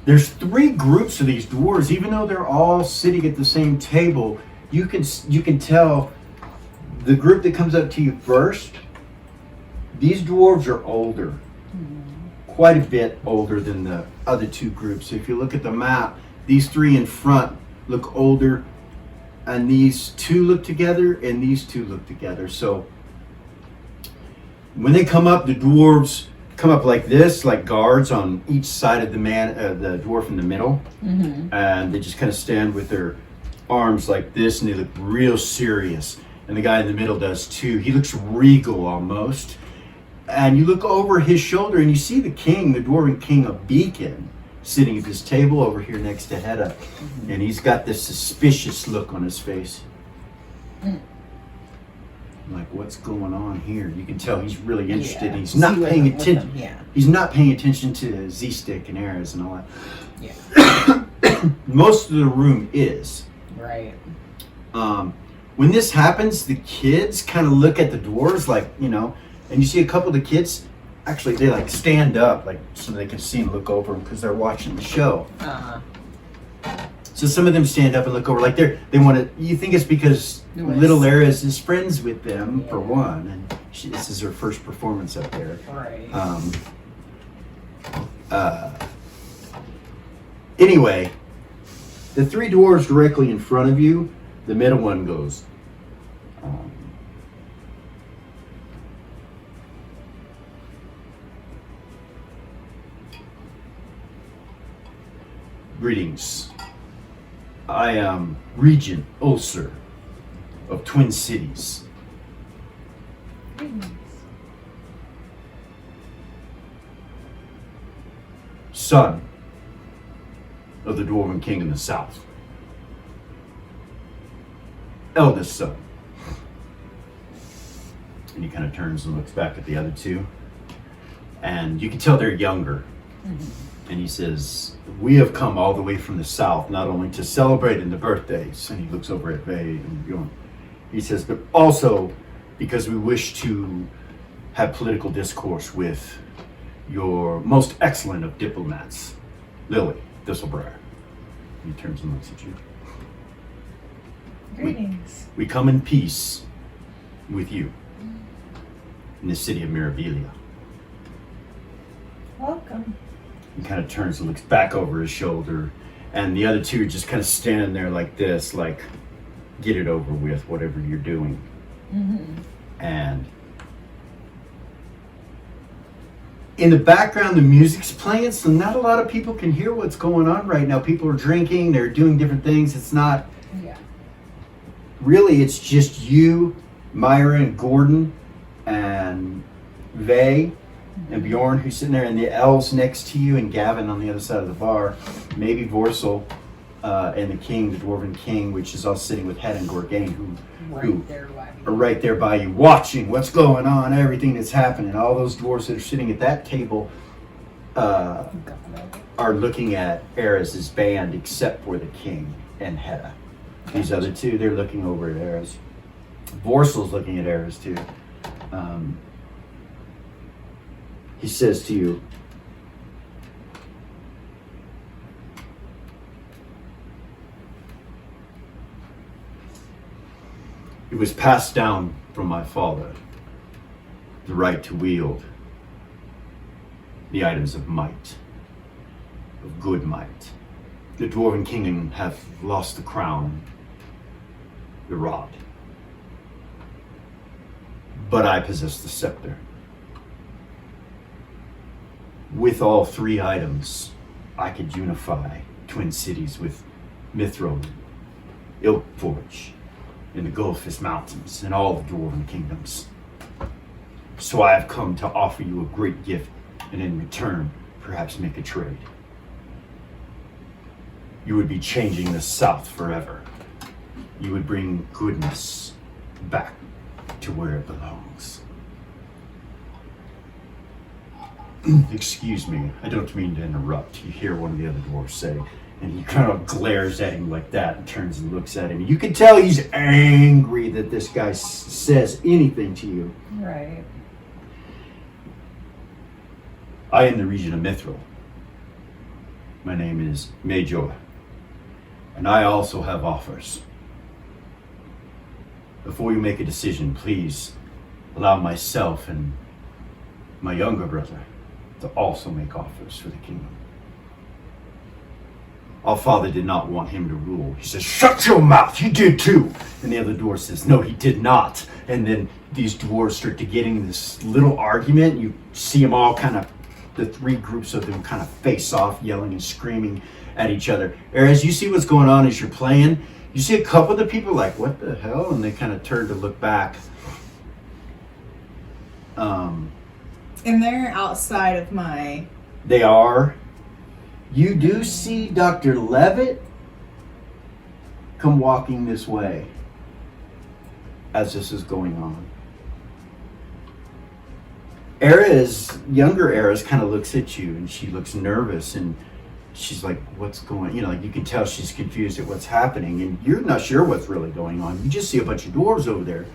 There's 3 groups of these dwarves. Even though they're all sitting at the same table, you can tell the group that comes up to you first. These dwarves are older, quite a bit older than the other 2 groups. If you look at the map, these 3 in front look older, and these 2 look together, and these 2 look together. So when they come up, the dwarves come up like this, like guards on each side of the dwarf in the middle, and they just kind of stand with their arms like this, and they look real serious. And the guy in the middle does too. He looks regal almost. And you look over his shoulder, and you see the king, the dwarven king of Beacon, sitting at this table over here next to Hedda, and he's got this suspicious look on his face. Like, what's going on here? You can tell he's really interested. Yeah. He's not paying attention. Yeah. He's not paying attention to Z-Stick and Ares and all that. Yeah. Most of the room is. Right. When this happens, the kids kind of look at the dwarves, like, and you see a couple of the kids. Actually, they like stand up, like so they can see and look over them because they're watching the show. So some of them stand up and look over, like they want to. You think it's because little Ares is friends with them for one, and this is her first performance up there. Right. Anyway, the 3 dwarves directly in front of you, the middle one goes. Greetings. I am Regent Ulcer of Twin Cities. Son of the Dwarven King in the South. Eldest son. And he kind of turns and looks back at the other 2. And you can tell they're younger. And he says, we have come all the way from the south, not only to celebrate in the birthdays, and he looks over at Vay and Bjorn. He says, but also because we wish to have political discourse with your most excellent of diplomats, Lily Thistlebriar. He turns and looks at you. Greetings. We come in peace with you in the city of Mirabilia. Welcome. He kind of turns and looks back over his shoulder, and the other 2 are just kind of standing there like this, like, get it over with, whatever you're doing. And in the background, the music's playing, so not a lot of people can hear what's going on right now. People are drinking, they're doing different things. It's not, really, it's just you, Myra and Gordon, and Vay, and Bjorn, who's sitting there, and the elves next to you, and Gavin on the other side of the bar, maybe Vorsel, and the king, the Dwarven King, which is all sitting with Head and Gorgain, who are right there by you, watching what's going on, everything that's happening. All those dwarves that are sitting at that table are looking at Ares' band, except for the king and Hedda. These other 2, they're looking over at Ares. Vorsel's looking at Ares too. He says to you, it was passed down from my father, the right to wield the items of might, of good might. The Dwarven Kingdom hath lost the crown, the rod. But I possess the scepter. With all 3 items, I could unify Twin Cities with Mithril, Ilkforge, and the Gullfist Mountains, and all the Dwarven Kingdoms. So I have come to offer you a great gift, and in return, perhaps make a trade. you would be changing the South forever. You would bring goodness back to where it belongs. Excuse me, I don't mean to interrupt. You hear one of the other dwarves say, and he kind of glares at him like that and turns and looks at him. You can tell he's angry that this guy says anything to you. Right. I am the region of Mithril. My name is Major, and I also have offers. Before you make a decision, please allow myself and my younger brother to also make offers for the kingdom. Our father did not want him to rule. He says, "Shut your mouth, he did too." And the other dwarf says, "No, he did not." And then these dwarves start to get in this little argument. You see them all kind of, the three groups of them kind of face off, yelling and screaming at each other. As you see what's going on as you're playing, you see a couple of the people like, "What the hell?" And they kind of turn to look back. And they're outside of my... They are. You do see Dr. Levitt come walking this way as this is going on. Younger Era's kind of looks at you and she looks nervous and she's like, "What's going on?" You know, like you can tell she's confused at what's happening and you're not sure what's really going on. You just see a bunch of dwarves over there.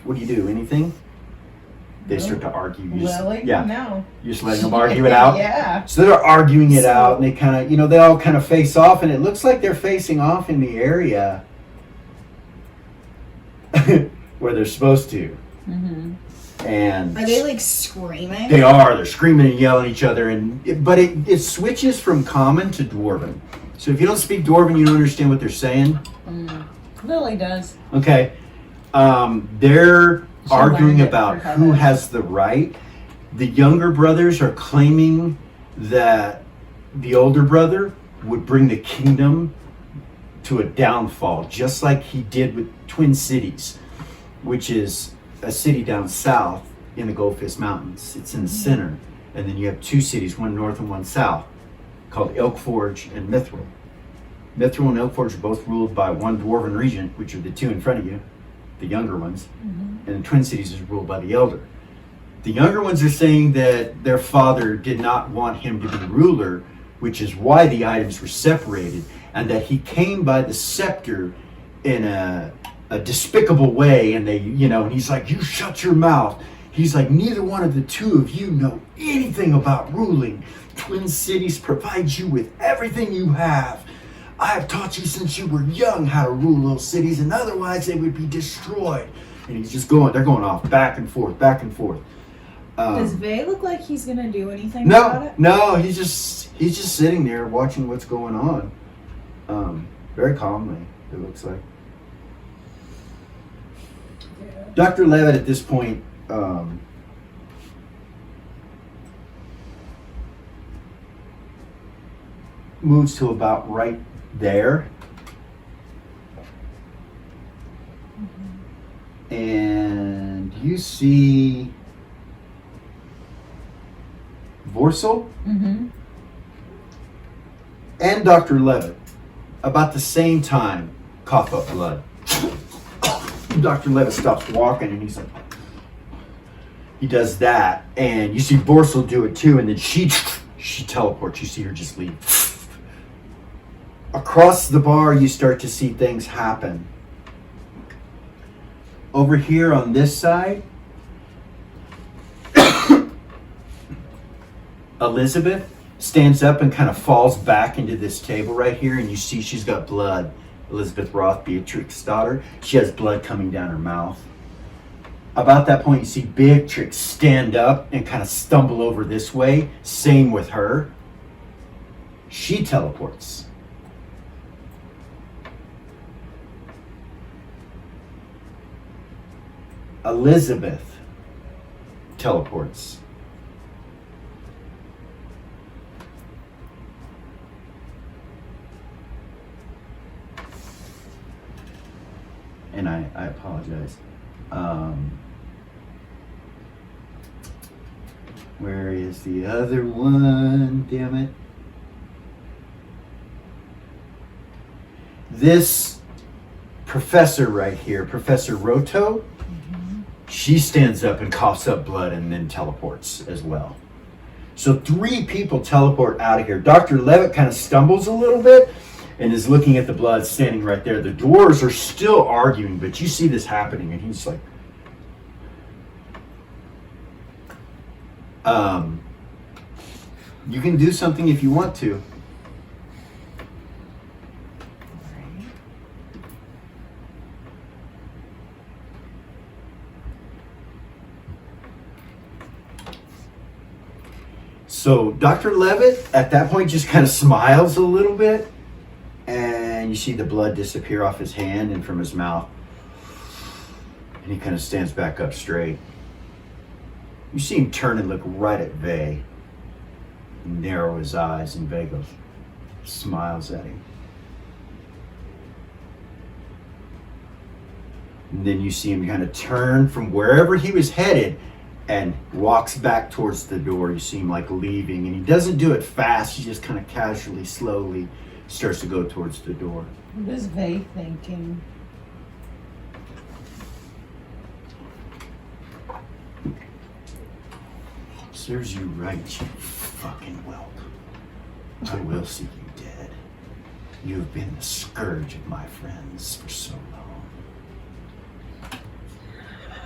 What do you do? Anything? They start to argue. Lily? Yeah. No. You're just letting them argue it out? Yeah. So they're arguing it out and they kind of, they all kind of face off and it looks like they're facing off in the area where they're supposed to. Mm-hmm. And Are they like screaming? they are. They're screaming and yelling at each other. But it switches from common to Dwarven. So if you don't speak Dwarven, you don't understand what they're saying. Lily does. Okay. They're She'll arguing learn it about for her who life. has the right. The younger brothers are claiming that the older brother would bring the kingdom to a downfall, just like he did with Twin Cities, which is a city down south in the Goldfist Mountains. It's in the center. And then you have two cities, one north and one south, called Elkforge and Mithril. Mithril and Elkforge are both ruled by one dwarven regent, which are the two in front of you, the younger ones, and the Twin Cities is ruled by the elder. The younger ones are saying that their father did not want him to be ruler, which is why the items were separated, and that he came by the scepter in a despicable way, and and he's like, "You shut your mouth." He's like, "Neither one of the two of you know anything about ruling. Twin Cities provides you with everything you have. I have taught you since you were young how to rule those cities, and otherwise they would be destroyed." And he's just they're going off back and forth, back and forth. Does Vay look like he's gonna do anything about it? No, he's just sitting there watching what's going on. Very calmly, it looks like. Dr. Levitt at this point, moves to about right there. And you see Vorsel and Dr. Levitt about the same time cough up blood. Dr. Levitt stops walking and he's like, he does that, and you see Vorsel do it too, and then she teleports. You see her just leave. Across the bar, you start to see things happen. Over here on this side, Elizabeth stands up and kind of falls back into this table right here, and you see she's got blood. Elizabeth Roth, Beatrix's daughter. She has blood coming down her mouth. About that point, you see Beatrix stand up and kind of stumble over this way. Same with her. She teleports. Elizabeth teleports. And I apologize. Where is the other one? Damn it. This professor right here, Professor Roto, she stands up and coughs up blood and then teleports as well. So 3 people teleport out of here. Dr. Levitt kind of stumbles a little bit and is looking at the blood standing right there. The dwarves are still arguing, but you see this happening and he's like, you can do something if you want to. So Dr. Levitt at that point just kind of smiles a little bit, and you see the blood disappear off his hand and from his mouth, and he kind of stands back up straight. You see him turn and look right at Vay, narrow his eyes, and Vay goes, smiles at him. And then you see him kind of turn from wherever he was headed and walks back towards the door. You see him like leaving, and he doesn't do it fast. He just kind of casually, slowly starts to go towards the door. What is Vay thinking? Serves you right, you fucking whelp. I will see you dead. You have been the scourge of my friends for so long.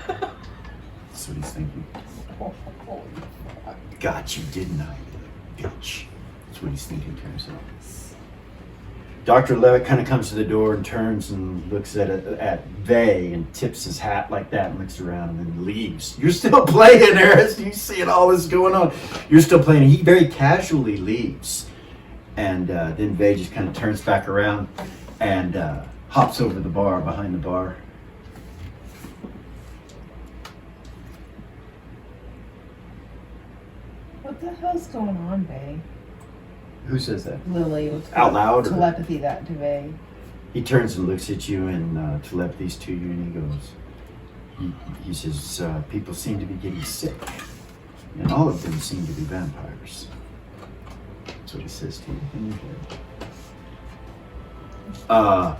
That's what he's thinking. Got you, didn't I, you bitch? That's what he's thinking to himself. Dr. Levitt kind of comes to the door and turns and looks at Vay and tips his hat like that and looks around and then leaves. You're still playing there as you see all this going on. You're still playing. He very casually leaves. And then Vay just kind of turns back around and hops over the bar, behind the bar. What the hell's going on, Vay? Who says that? Lily. Out loud? Or? Telepathy that to Vay. He turns and looks at you and telepathies to you, and he goes, he says, people seem to be getting sick, and all of them seem to be vampires. That's what he says to you in your head.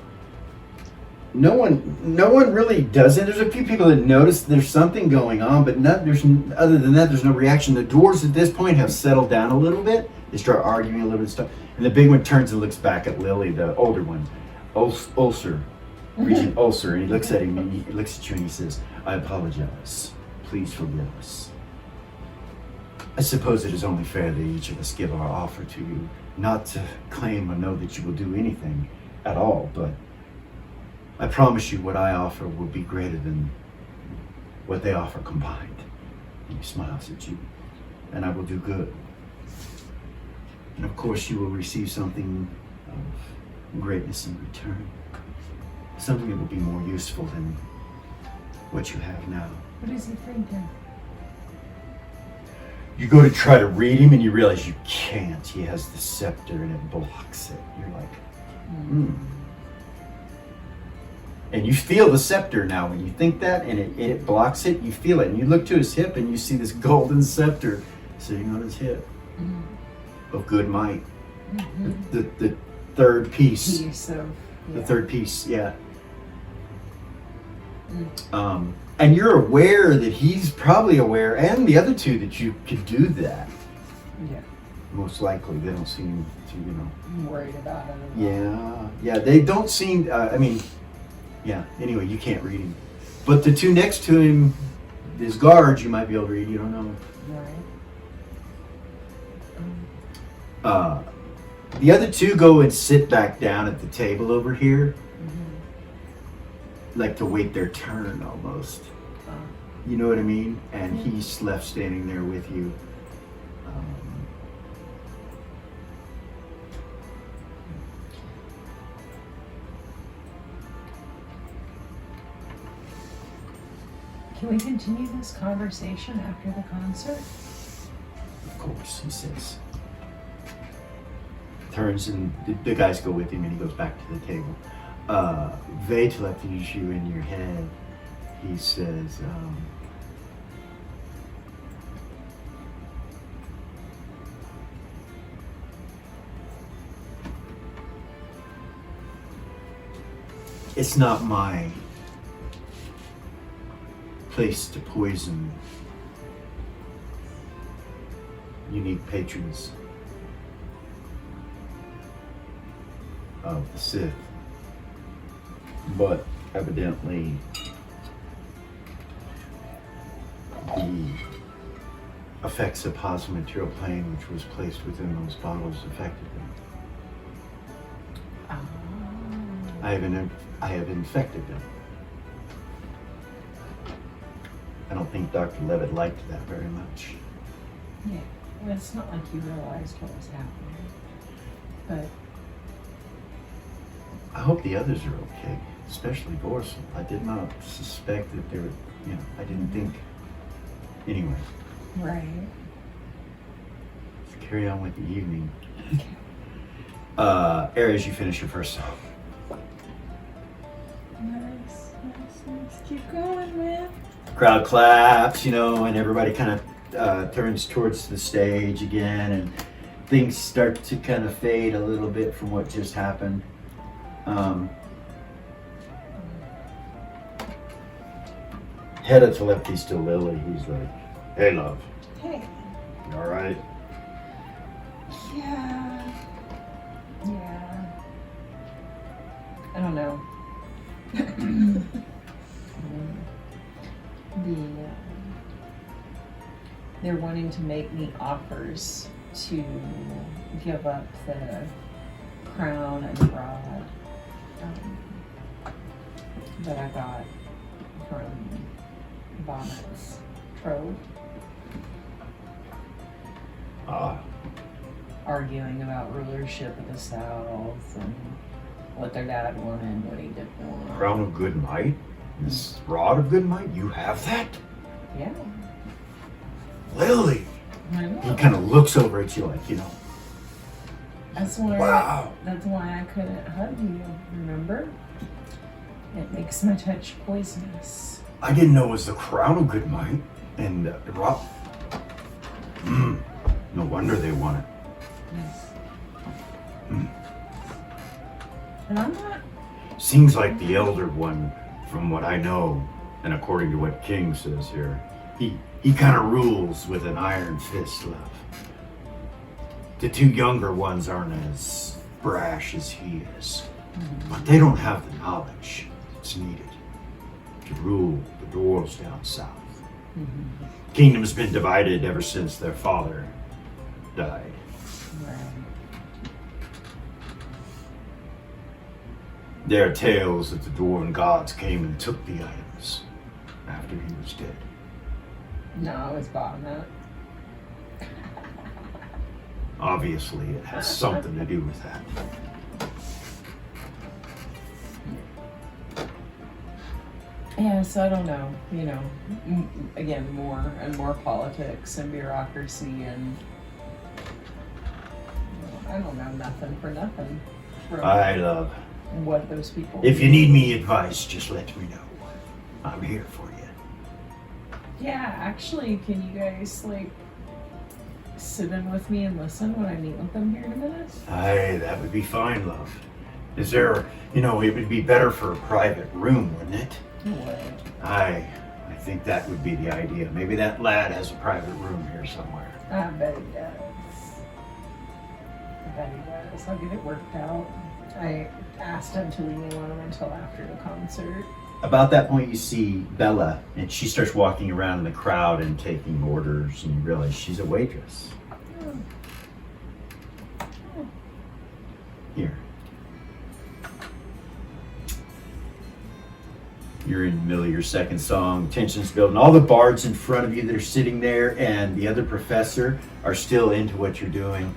No one really does it. There's a few people that notice there's something going on, but other than that, there's no reaction. The dwarves at this point have settled down a little bit. They start arguing a little bit of stuff. And the big one turns and looks back at Lily, the older one. Ulcer. Regent Ulcer. And he looks at him and he looks at you and he says, I apologize. Please forgive us. I suppose it is only fair that each of us give our offer to you. Not to claim or know that you will do anything at all, but I promise you what I offer will be greater than what they offer combined. And he smiles at you. And I will do good. And of course you will receive something of greatness in return. Something that will be more useful than what you have now. What is he thinking? You go to try to read him and you realize you can't. He has the scepter and it blocks it. You're like, And you feel the scepter now. When you think that and it blocks it, you feel it. And you look to his hip and you see this golden scepter sitting on his hip. Of good might. The third piece. The third piece, yeah. And you're aware that he's probably aware, and the other two, that you could do that. Yeah. Most likely. They don't seem to, I'm worried about it. Yeah, they don't seem, anyway, you can't read him. But the two next to him, his guards, you might be able to read, you don't know. Right. The other two go and sit back down at the table over here, like to wait their turn almost. You know what I mean? And he's left standing there with you. Can we continue this conversation after the concert? Of course, he says. Turns and the guys go with him and he goes back to the table. Vay telepathies you in your head. He says, it's not my place to poison unique patrons of the Sith. But evidently the effects of plasma material plane which was placed within those bottles affected them. I have infected them. I don't think Dr. Levitt liked that very much. Yeah, well, it's not like you realized what was happening. But I hope the others are okay, especially Borsal. I did not suspect that they were, I didn't think. Anyway, right. let's carry on with the evening. Aries, you finish your first song. Nice. Keep going, man. Crowd claps, and everybody kind of turns towards the stage again, and things start to kind of fade a little bit from what just happened. Head of telepathy to Lily. He's like, "Hey, love, Hey. you all right?" Yeah. I don't know. They're wanting to make me offers to give up the crown and rod that I got from Bonnet's trove, arguing about rulership of the South and what their dad wanted, what he didn't want. Crown of Good Might? This Rod of Good Might? You have that? Yeah. Lily! I He know. kind of looks over at you like, That's why. wow. That's why I couldn't hug you. Remember? It makes my touch poisonous. I didn't know it was the Crown of Good Might. And Rob. No wonder they want it. Yes. Mm. And I'm not. Seems like the Elder One, from what I know, and according to what King says here, he kind of rules with an iron fist, love. The two younger ones aren't as brash as he is, but they don't have the knowledge that's needed to rule the dwarves down south. Kingdom's been divided ever since their father died. Right. There are tales that the dwarven gods came and took the items after he was dead. No, I was bottom that. Obviously, it has something to do with that. Yeah, so I don't know. Again, more and more politics and bureaucracy and I don't know nothing for nothing. From I love. what those people. If you need me advice, just let me know. I'm here for you. Yeah, actually, can you guys sit in with me and listen when I meet with them here in a minute? Aye, that would be fine, love. Is there, it would be better for a private room, wouldn't it? What? I think that would be the idea. Maybe that lad has a private room here somewhere. I bet he does. I bet he does. I'll get it worked out. I asked him to leave me alone until after the concert. About that point, you see Bella, and she starts walking around in the crowd and taking orders, and you realize she's a waitress. Here. You're in the middle of your second song, tension's building. All the bards in front of you that are sitting there and the other professor are still into what you're doing.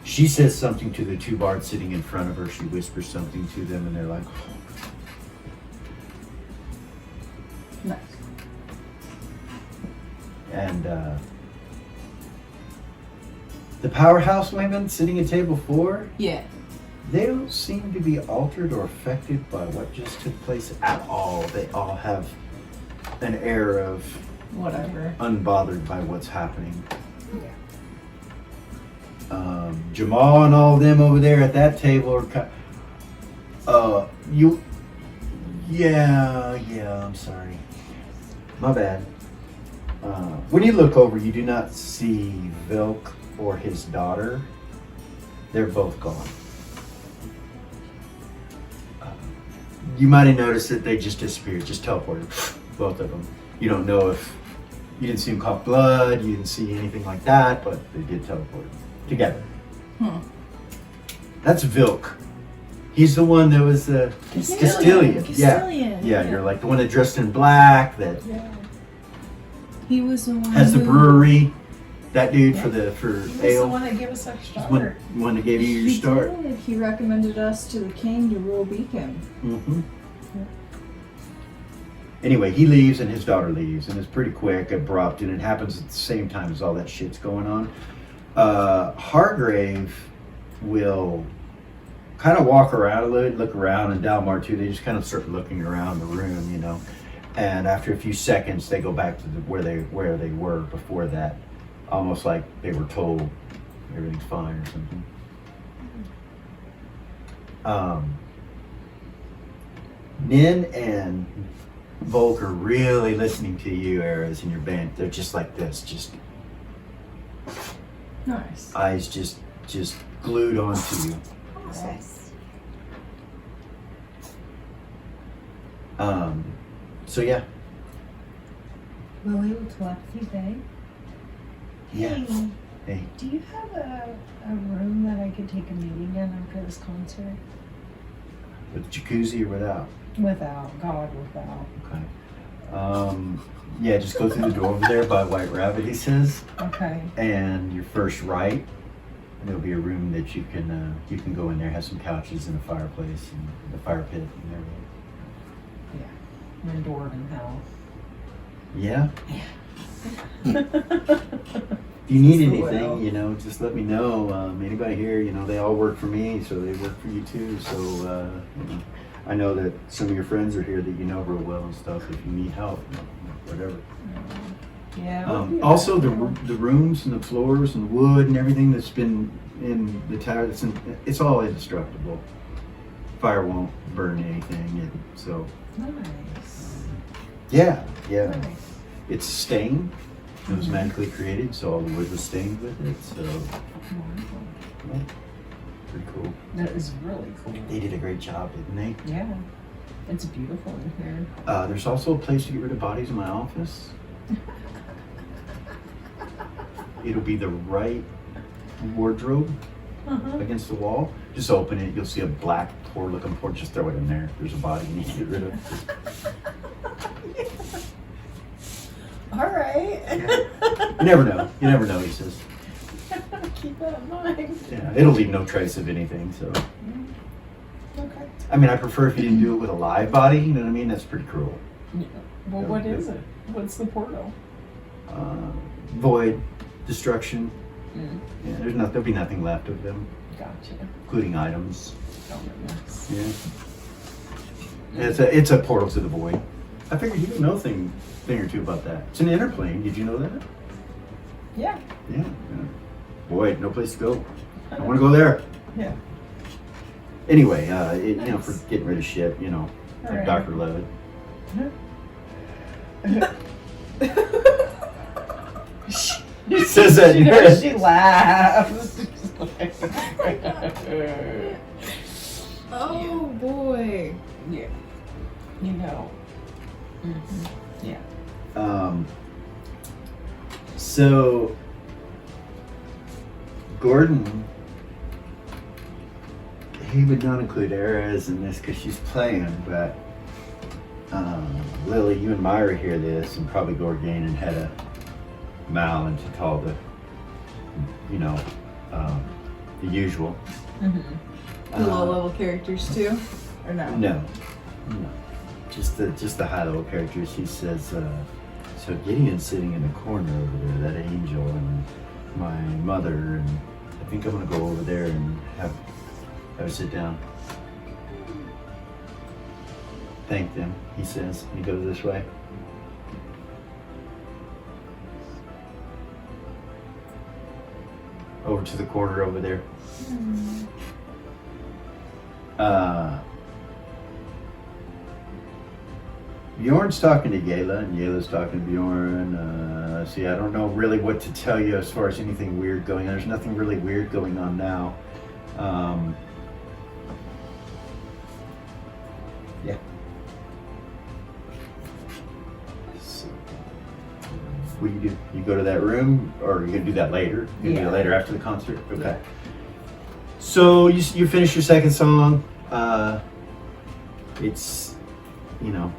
She says something to the two bards sitting in front of her. She whispers something to them and they're like, Nice. and the powerhouse women sitting at table 4, Yeah. they don't seem to be altered or affected by what just took place at all. They all have an air of Whatever. unbothered by what's happening. Jamal and all of them over there at that table are Yeah, I'm sorry. My bad. When you look over, you do not see Vilk or his daughter. They're both gone. You might have noticed that they just disappeared, just teleported, both of them. You don't know if you didn't see them cough blood, you didn't see anything like that, but they did teleport together. That's Vilk. He's the one that was the Castilian. Yeah, you're like the one that dressed in black, that He was the one has the who- brewery. That dude for He was the ale. one that gave us our He's start. one that gave you your He start. did. He recommended us to the king to rule Beacon. Mm-hmm. Anyway, he leaves and his daughter leaves, and it's pretty quick, abrupt, and it happens at the same time as all that shit's going on. Hargrave will kind of walk around a little, look around, and Dalmar too. They just kind of start looking around the room, you know. And after a few seconds, they go back to where they were before that, almost like they were told everything's fine or something. Nin and Volk are really listening to you, Ares, in your band. They're just like this, just Nice. eyes just glued onto you. Nice. So yeah. Lily with telepathy Bay. Yeah. Hey, Hey. do you have a room that I could take a meeting in after this concert? With jacuzzi or without? Without, God, without. Okay. Yeah, just go through the door over there by White Rabbit, he says, Okay. and your first right, and there'll be a room that you can go in there, have some couches and a fireplace and the fire pit and everything. We're adored in hell. Yeah. If you need Just the anything, will. you know, just let me know. Anybody here, you know, they all work for me, so they work for you too. So, you know, I know that some of your friends are here that you know real well and stuff. If you need help, you know, whatever. Yeah. Also, the rooms and the floors and the wood and everything that's been in the tower, it's all indestructible. Fire won't burn anything, so Nice. yeah. Nice. It's stained. It was magically created, so all the wood was stained with it. So yeah, pretty cool. That is really cool. They did a great job, didn't they? Yeah. It's beautiful in here. There's also a place to get rid of bodies in my office. It'll be the right wardrobe against the wall. Just open it. You'll see a black, poor-looking port. Just throw it in there. There's a body you need to get rid of. All right. Yeah. You never know. You never know, he says. Keep that in mind. Yeah, it'll leave no trace of anything. So, Okay. I mean, I prefer if you didn't do it with a live body. You know what I mean? That's pretty cruel. Yeah. Well, what is it? What's the portal? Void, destruction. Mm. Yeah, there'll be nothing left of them, Gotcha. including items. Oh, goodness. Yeah. It's a portal to the void. I figured you would know a thing or two about that. It's an inner plane. Did you know that? Yeah. Yeah. Void, no place to go. I want to go there. Yeah. Anyway, you know, for getting rid of shit, you know, like Alright. Dr. Levitt. He says that. She laughs. Oh boy. Yeah. You know. Mm-hmm. Yeah. So Gordon, he would not include Ares in this because she's playing, but Lily, you and Myra hear this, and probably Gorgain and Hedda, Mal and Tatalda, you know, the usual. The low level characters too, or no? No, just the high level characters. He says, so Gideon's sitting in the corner over there, that angel, and my mother, and I think I'm gonna go over there and have her sit down. Thank them, he says, and he goes this way. Over to the corner over there. Bjorn's talking to Yayla, and Yayla's talking to Bjorn. See, I don't know really what to tell you as far as anything weird going on. There's nothing really weird going on now. Yeah. So, what do? You go to that room, or are you gonna do that later? You gonna do it later after the concert? Okay. Yeah. So you finish your second song. It's, you know,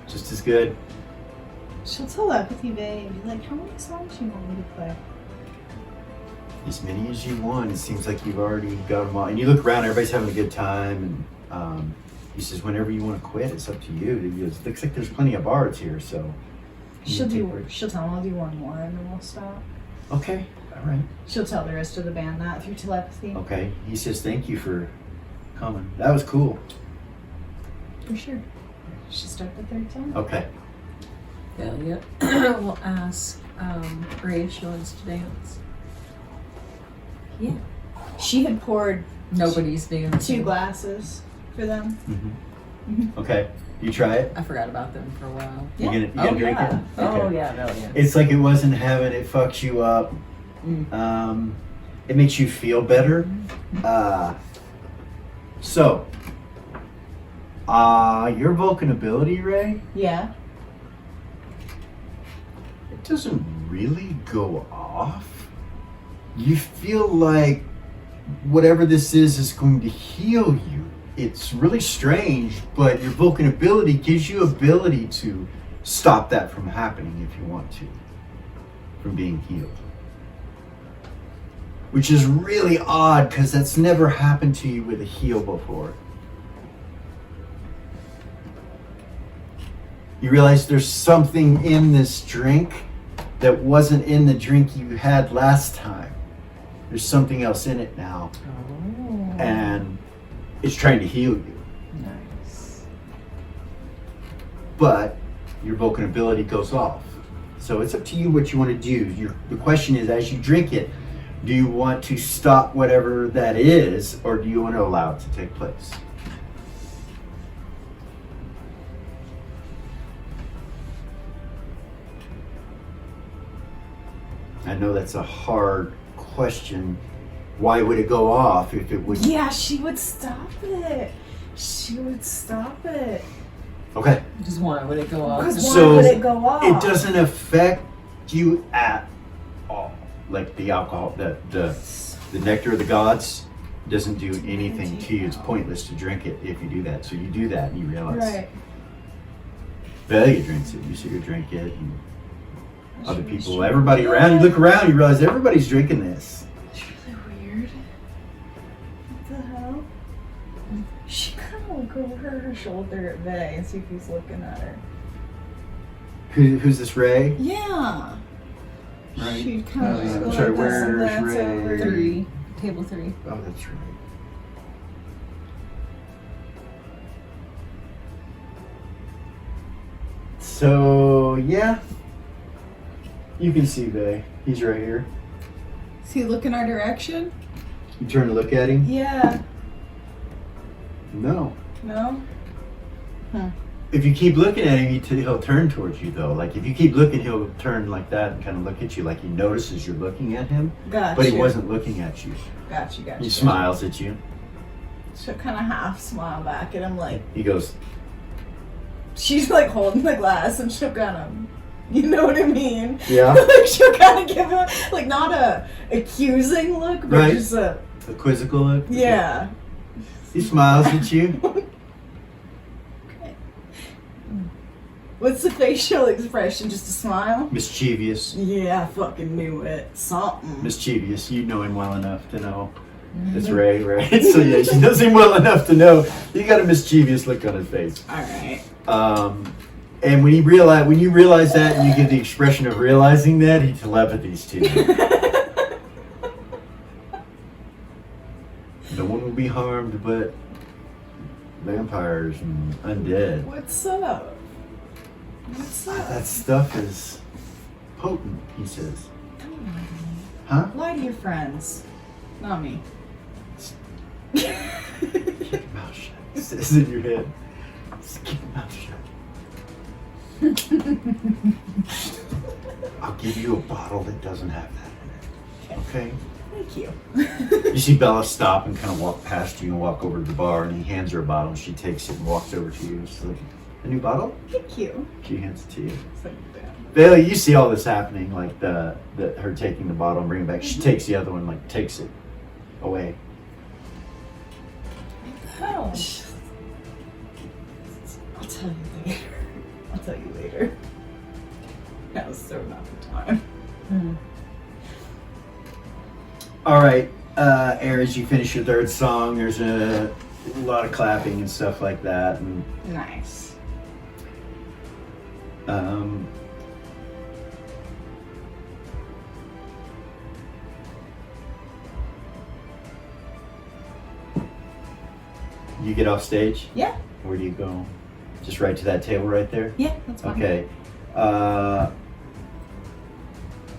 just as good. She'll telepathy, babe. Be like, how many songs do you want me to play? As many as you want. It seems like you've already got them all. And you look around, everybody's having a good time. And he says, whenever you want to quit, it's up to you. He goes, looks like there's plenty of bars here, so. She'll tell him I'll do one more and then we'll stop. Okay, all right. She'll tell the rest of the band that through telepathy. Okay, he says, thank you for coming. That was cool. For sure. Should start the third song. Okay. Delia will ask Ray if she wants to dance. Yeah. She had poured Nobody's dancing. 2 glasses for them. Okay, you try it? I forgot about them for a while. You gonna drink it? Oh Okay. yeah, Delia. It's like it wasn't heaven, it fucks you up. It makes you feel better. So, your Vulcan ability, Ray, Yeah. it doesn't really go off. You feel like whatever this is going to heal you. It's really strange, but your Vulcan ability gives you ability to stop that from happening if you want to, from being healed. Which is really odd because that's never happened to you with a heal before. You realize there's something in this drink that wasn't in the drink you had last time. There's something else in it now, Oh. and it's trying to heal you. Nice. But your Vulcan ability goes off. So it's up to you what you want to do. The question is, as you drink it, do you want to stop whatever that is, or do you want to allow it to take place? I know that's a hard question. Why would it go off if it would? Yeah, she would stop it. She would stop it. Okay. Just why would it go off? Because why So, would it go off? It doesn't affect you at all. Like the alcohol, the nectar of the gods doesn't do anything to you. It's pointless to drink it if you do that. So you do that and you realize. Right. Velia drinks it. You see her drink it. And other people, everybody around. You look around, you realize everybody's drinking this. It's really weird. What the hell? She kind of look over her shoulder at Vay and see if he's looking at her. Who's this Ray? Yeah. Right. She'd kind of just go sorry, like this and where's glance Ray? over. 3. Table 3. Oh, that's right. So yeah, you can see Vay. He's right here. Is he looking our direction? You turn to look at him. Yeah. No. No? If you keep looking at him, he'll turn towards you though. Like if you keep looking, he'll turn like that and kind of look at you, like he notices you're looking at him, Gotcha. but he wasn't looking at you. Gotcha. He smiles at you. She'll kind of half smile back at him like, He goes, she's like holding the glass and she'll kind of, you know what I mean? yeah, Like she'll kind of give him, like not a accusing look, but Right. just a, a quizzical look. yeah. He smiles at you. What's the facial expression? Just a smile? Mischievous. Yeah, I fucking knew it. Something. Mischievous. You know him well enough to know. It's Ray, right? So yeah, she knows him well enough to know he got a mischievous look on his face. Alright. And when you realize that and you give the expression of realizing that, he telepathies to you. No one will be harmed but vampires and undead. What's up? What's up? That stuff is potent, he says. Don't lie to me. Huh? Lie to your friends. Not me. Keep your mouth shut. It says in your head. Just keep your mouth shut. I'll give you a bottle that doesn't have that in it. Okay? Thank you. You see Bella stop and kind of walk past you and walk over to the bar, and he hands her a bottle, and she takes it and walks over to you. She's like, a new bottle? Thank you. She hands it to you. It's like that. Bella, you see all this happening, like her taking the bottle and bringing it back. She takes the other one, like takes it away. Oh. I'll tell you later. I'll tell you later. That was so not the time. All right, Aries, you finish your third song. There's a lot of clapping and stuff like that, and Nice. You get off stage. Yeah. Where do you go? Just right to that table right there. Yeah, that's fine. Okay.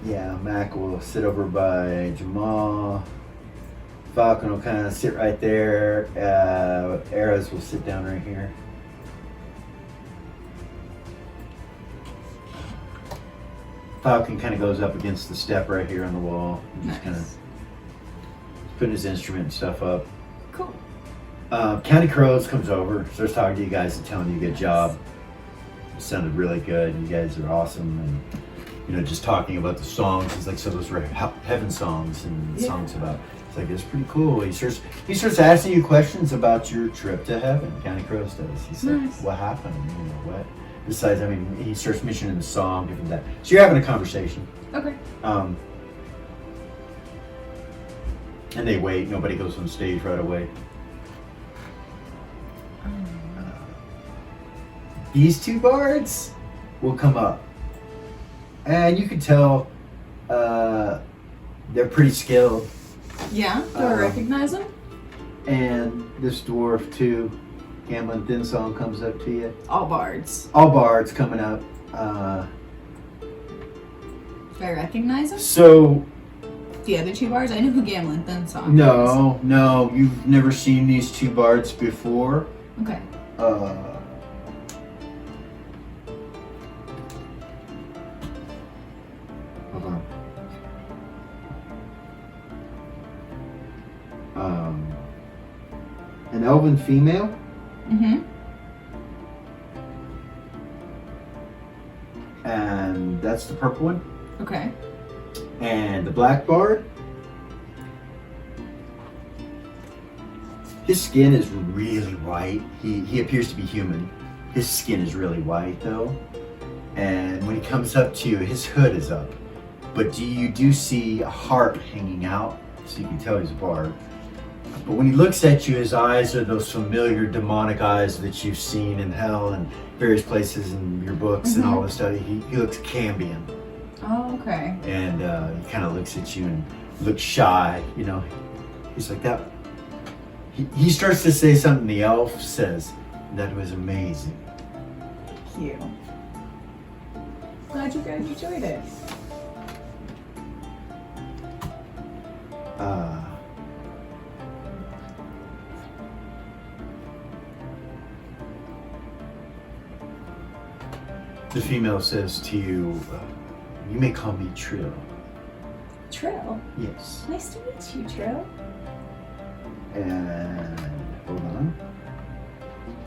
Yeah, Mac will sit over by Jamal. Falcon will kind of sit right there. Aries will sit down right here. Falcon kind of goes up against the step right here on the wall. And just kind of Nice. putting his instrument and stuff up. Cool. County Crows comes over, starts talking to you guys and telling you good job. It sounded really good. You guys are awesome, and just talking about the songs. He's like, so those were heaven songs and songs about. It's like, it's pretty cool. He starts asking you questions about your trip to heaven. County Crows does. He's like, Nice. what happened? What? Besides, he starts mentioning the song, different that. So you're having a conversation. Okay. And they wait. Nobody goes on stage right away. These two bards will come up, and you can tell they're pretty skilled. Yeah. Do I recognize him? And this dwarf too, Gambling Thin Song, comes up to you. All bards. All bards coming up. Do I recognize him? So The other two bards? I know who Gamlin Thin Song is. no, you've never seen these two bards before. Okay. Hold on. An elven female, Mm-hmm. and that's the purple one. Okay. And the black bard, his skin is really white. He appears to be human. His skin is really white though. And when he comes up to you, his hood is up. But you do see a heart hanging out, so you can tell he's a bard. But when he looks at you, his eyes are those familiar demonic eyes that you've seen in hell and various places in your books and all this stuff. He looks Cambion. Oh, okay. And he kind of looks at you and looks shy, He's like that. He starts to say something. The elf says, "That was amazing." Thank you. Glad you guys enjoyed it. The female says to you, "You may call me Trill." Trill. Yes. Nice to meet you, Trill. And hold on.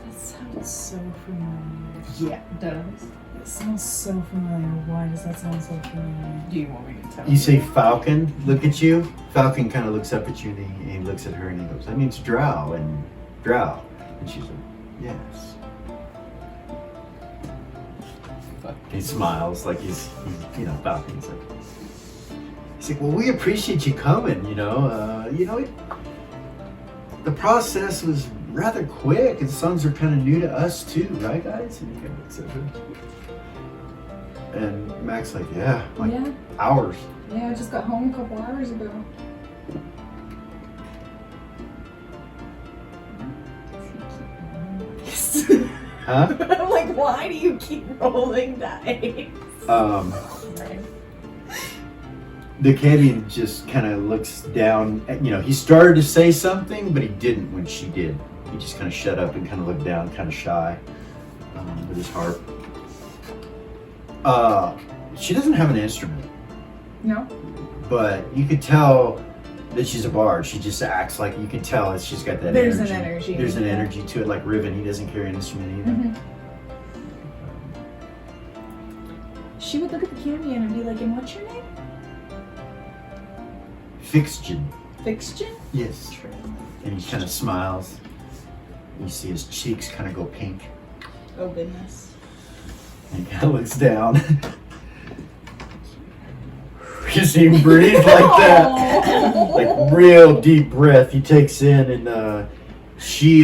That sounds so familiar. Yeah, it does. It sounds so familiar. Why does that sound so familiar? Do you want me to tell You say Falcon, look at you. Falcon kind of looks up at you and he looks at her and he goes, "That means drow." And she's like, "Yes." He smiles like he's Falcon's like, he's like, "Well, we appreciate you coming, the process was rather quick and songs are kind of new to us too, right guys?" And he kind of looks at her. And Mac's like, "Yeah, like Yeah. hours." Yeah, I just got home a couple hours ago. Huh? I'm like, why do you keep rolling dice? The Canadian just kind of looks down. He started to say something, but he didn't when she did. He just kind of shut up and kind of looked down, kind of shy with his harp. She doesn't have an instrument, No. but you could tell that she's a bard. She just acts like, you can tell that she's got that There's energy. an energy. There's an energy to it, like Riven. He doesn't carry an instrument either. Mhm. She would look at the Camion and be like, "And what's your name?" Fixtion. Fixtion? Yes. True. And he kind of smiles. You see his cheeks kind of go pink. Oh goodness. And he kind of looks down. You see him breathe like that. Like real deep breath he takes in, and she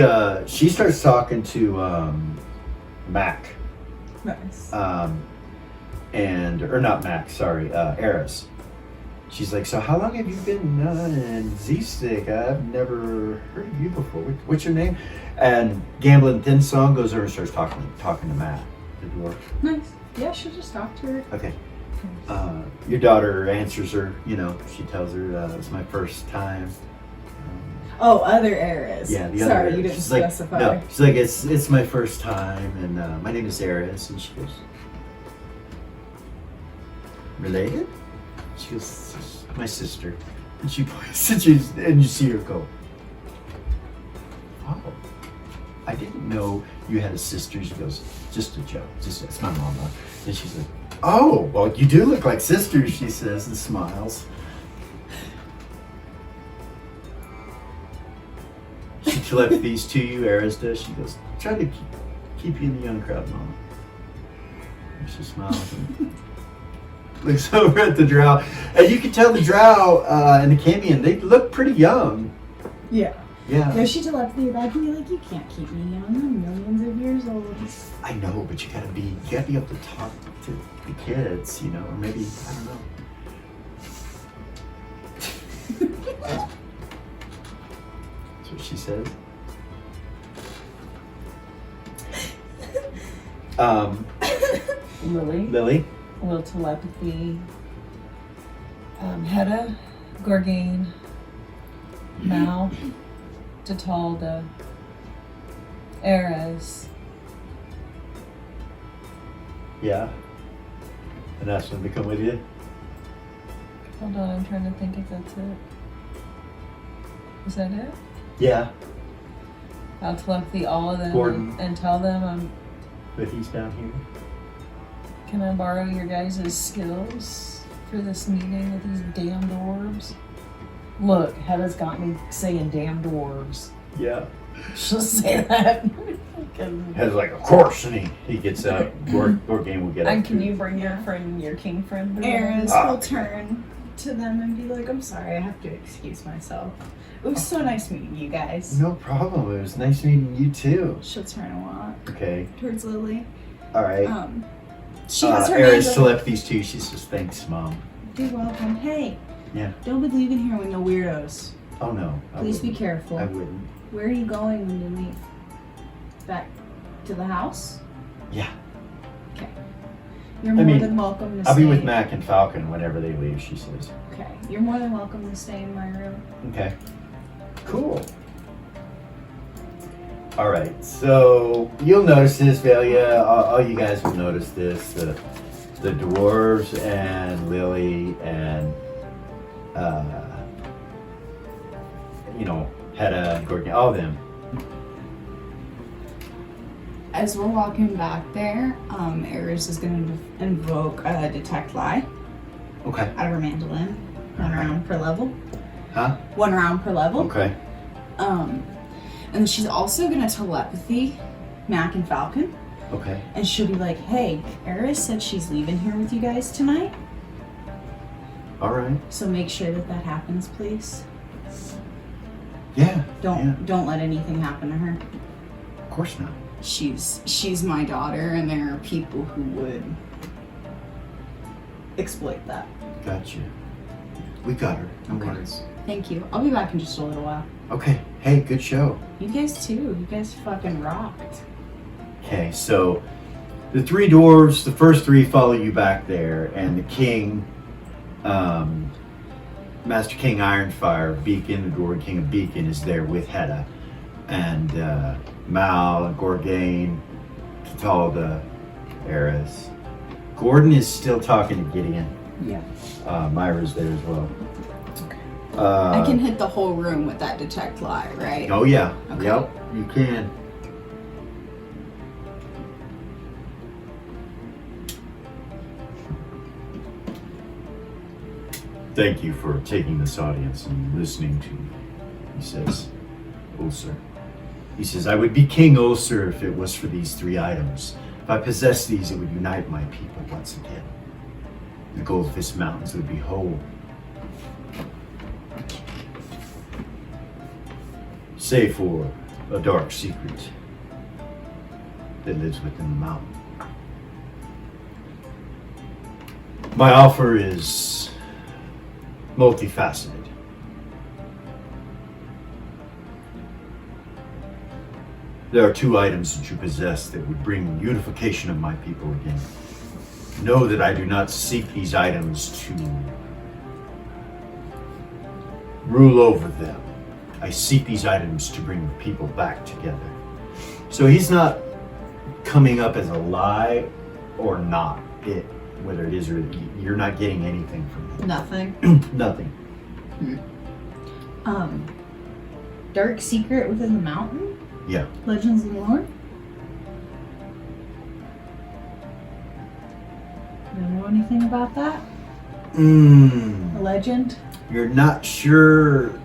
starts talking to Mac. Nice. Or not Mac, sorry, Eris. She's like, so how long have you been in Z-Stick? I've never heard of you before. What's your name? And Gambling Thin Song goes over and starts talking to Matt, the dwarf. Nice. Yeah, she'll just talk to her. Okay. Your daughter answers her, she tells her it's my first time. Oh, other Eris. Yeah, the Sorry, other. you didn't She's like, specify. no, she's like, it's my first time, and my name is Eris, and she goes, related? She goes, my sister, and she points, and you see her go, oh, I didn't know you had a sister. She goes, just a joke, it's my mama, and she's like, oh, well, you do look like sisters, she says, and smiles. She telepathies to you, Eris does. She goes, try to keep you in the young crowd, Mama. And she smiles and looks over at the drow. And you can tell the drow and the Camion, they look pretty young. Yeah. Yeah. No, she telepathy back and be like, you can't keep me young. I'm millions of years old. I know, but you gotta be able to talk to the kids, or maybe, I don't know. That's what she says. Lily? Will telepathy. Hedda, Gorgain, Mal, Tatalda, Eris. Yeah. And ask them to come with you? Hold on, I'm trying to think if that's it. Is that it? Yeah, I'll telepathy all of them Gordon. and tell them but he's down here. can I borrow your guys' skills for this meeting with these damn dwarves? Look, Hedda's got me saying damn dwarves. Yeah. She'll say that. He's like, of course, and he gets out. Gorgain will get out. And can you bring your friend, your king friend? Eris Ah. will turn to them and be like, I'm sorry, I have to excuse myself. It was so nice meeting you guys. No problem. It was nice meeting you too. She'll turn and walk Okay. towards Lily. All right. She has her Eris hands up. telepathies too. She says, thanks, Mom. You're welcome. Hey, Yeah. don't be leaving here with no weirdos. Oh, no. I Please be wouldn't. careful. I wouldn't. Where are you going when you leave? Back to the house? Yeah. Okay. You're more mean, than welcome to I'll stay. be with Mac and Falcon whenever they leave, she says. Okay. You're more than welcome to stay in my room. Okay. Cool. All right. So you'll notice this, Velia. All you guys will notice this. The dwarves and Lily and Hedda and Gorgon, all of them. As we're walking back there, Eris is going to invoke Detect Lie Okay. out of her mandolin. One round per level. Huh? 1 round per level. Okay. And she's also going to telepathy Mac and Falcon. Okay. And she'll be like, hey, Eris said she's leaving here with you guys tonight. All right. So make sure that happens, please. Yeah. Don't let anything happen to her. Of course not. She's my daughter, and there are people who would exploit that. Gotcha. We got her. No Okay. worries. Thank you. I'll be back in just a little while. Okay. Hey, good show. You guys too. You guys fucking rocked. Okay, so the 3 dwarves, the first 3 follow you back there, and the king, Master King Ironfire, Beacon, the Dwarven King of Beacon, is there with Hedda. And Mal, Gorgain, Tatalda, Eris, Gordon is still talking to Gideon. Yeah. Myra's there as well. Okay. I can hit the whole room with that detect lie, right? Oh yeah. Okay. Yep. You can. Thank you for taking this audience and listening to me, he says. Ulcer. He says, I would be King Ulcer if it was for these 3 items. If I possessed these, it would unite my people once again. The Goldfish Mountains would be whole. Save for a dark secret that lives within the mountain. My offer is multifaceted. There are 2 items that you possess that would bring unification of my people again. Know that I do not seek these items to rule over them. I seek these items to bring the people back together. So he's not coming up as a lie or not, whether it is or you're not getting anything from him. Nothing. Nothing. Dark secret within the mountain? Yeah. Legends and lore? You know anything about that? A legend? You're not sure.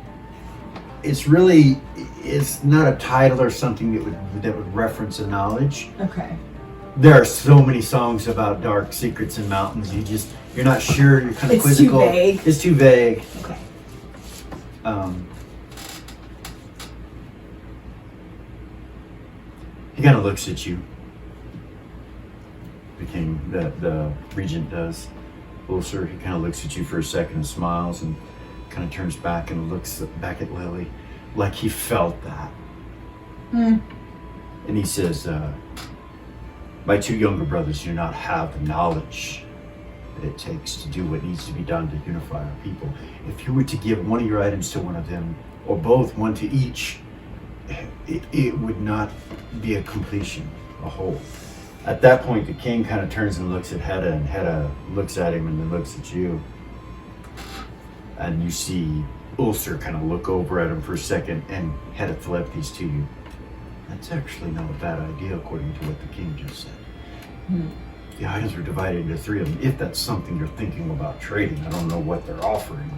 It's not a title or something that would reference a knowledge. Okay. There are so many songs about dark secrets and mountains. You're not sure. You're kind of It's too quizzical. vague. It's too vague. Okay. He kind of looks at you. The king, the regent does. Ulcer, he kind of looks at you for a second and smiles and kind of turns back and looks back at Lily like he felt that. And he says, my 2 younger brothers do not have the knowledge that it takes to do what needs to be done to unify our people. If you were to give one of your items to one of them, or both, one to each, it would not be a completion, a whole. At that point, the king kind of turns and looks at Hedda, and Hedda looks at him and then looks at you. And you see Ulcer kind of look over at him for a second, and Hedda telepathies to you. That's actually not a bad idea, according to what the king just said. The items are divided into 3 of them, if that's something you're thinking about trading. I don't know what they're offering.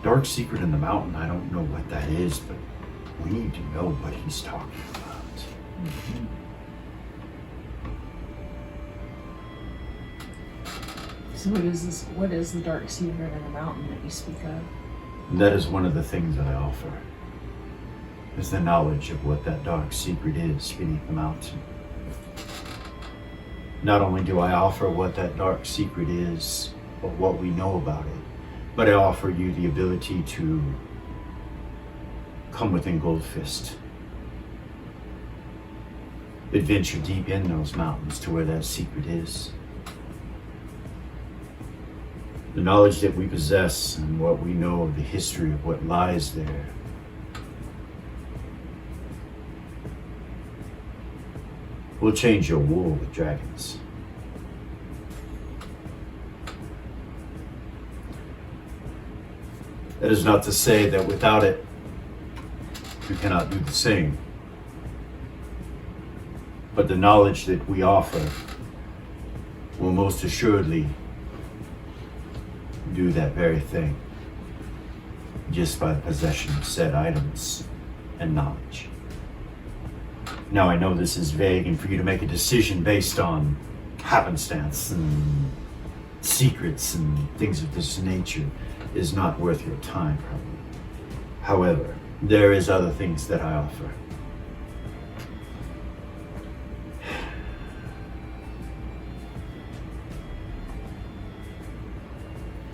Dark secret in the mountain, I don't know what that is, but we need to know what he's talking about. So what is the dark secret in the mountain that you speak of? And that is one of the things that I offer, is the knowledge of what that dark secret is beneath the mountain. Not only do I offer what that dark secret is, but what we know about it, but I offer you the ability to come within Goldfist. Adventure deep in those mountains to where that secret is. The knowledge that we possess and what we know of the history of what lies there will change your war with dragons. That is not to say that without it, we cannot do the same. But the knowledge that we offer will most assuredly do that very thing, just by the possession of said items and knowledge. Now I know this is vague, and for you to make a decision based on happenstance and secrets and things of this nature is not worth your time, probably. However, there is other things that I offer.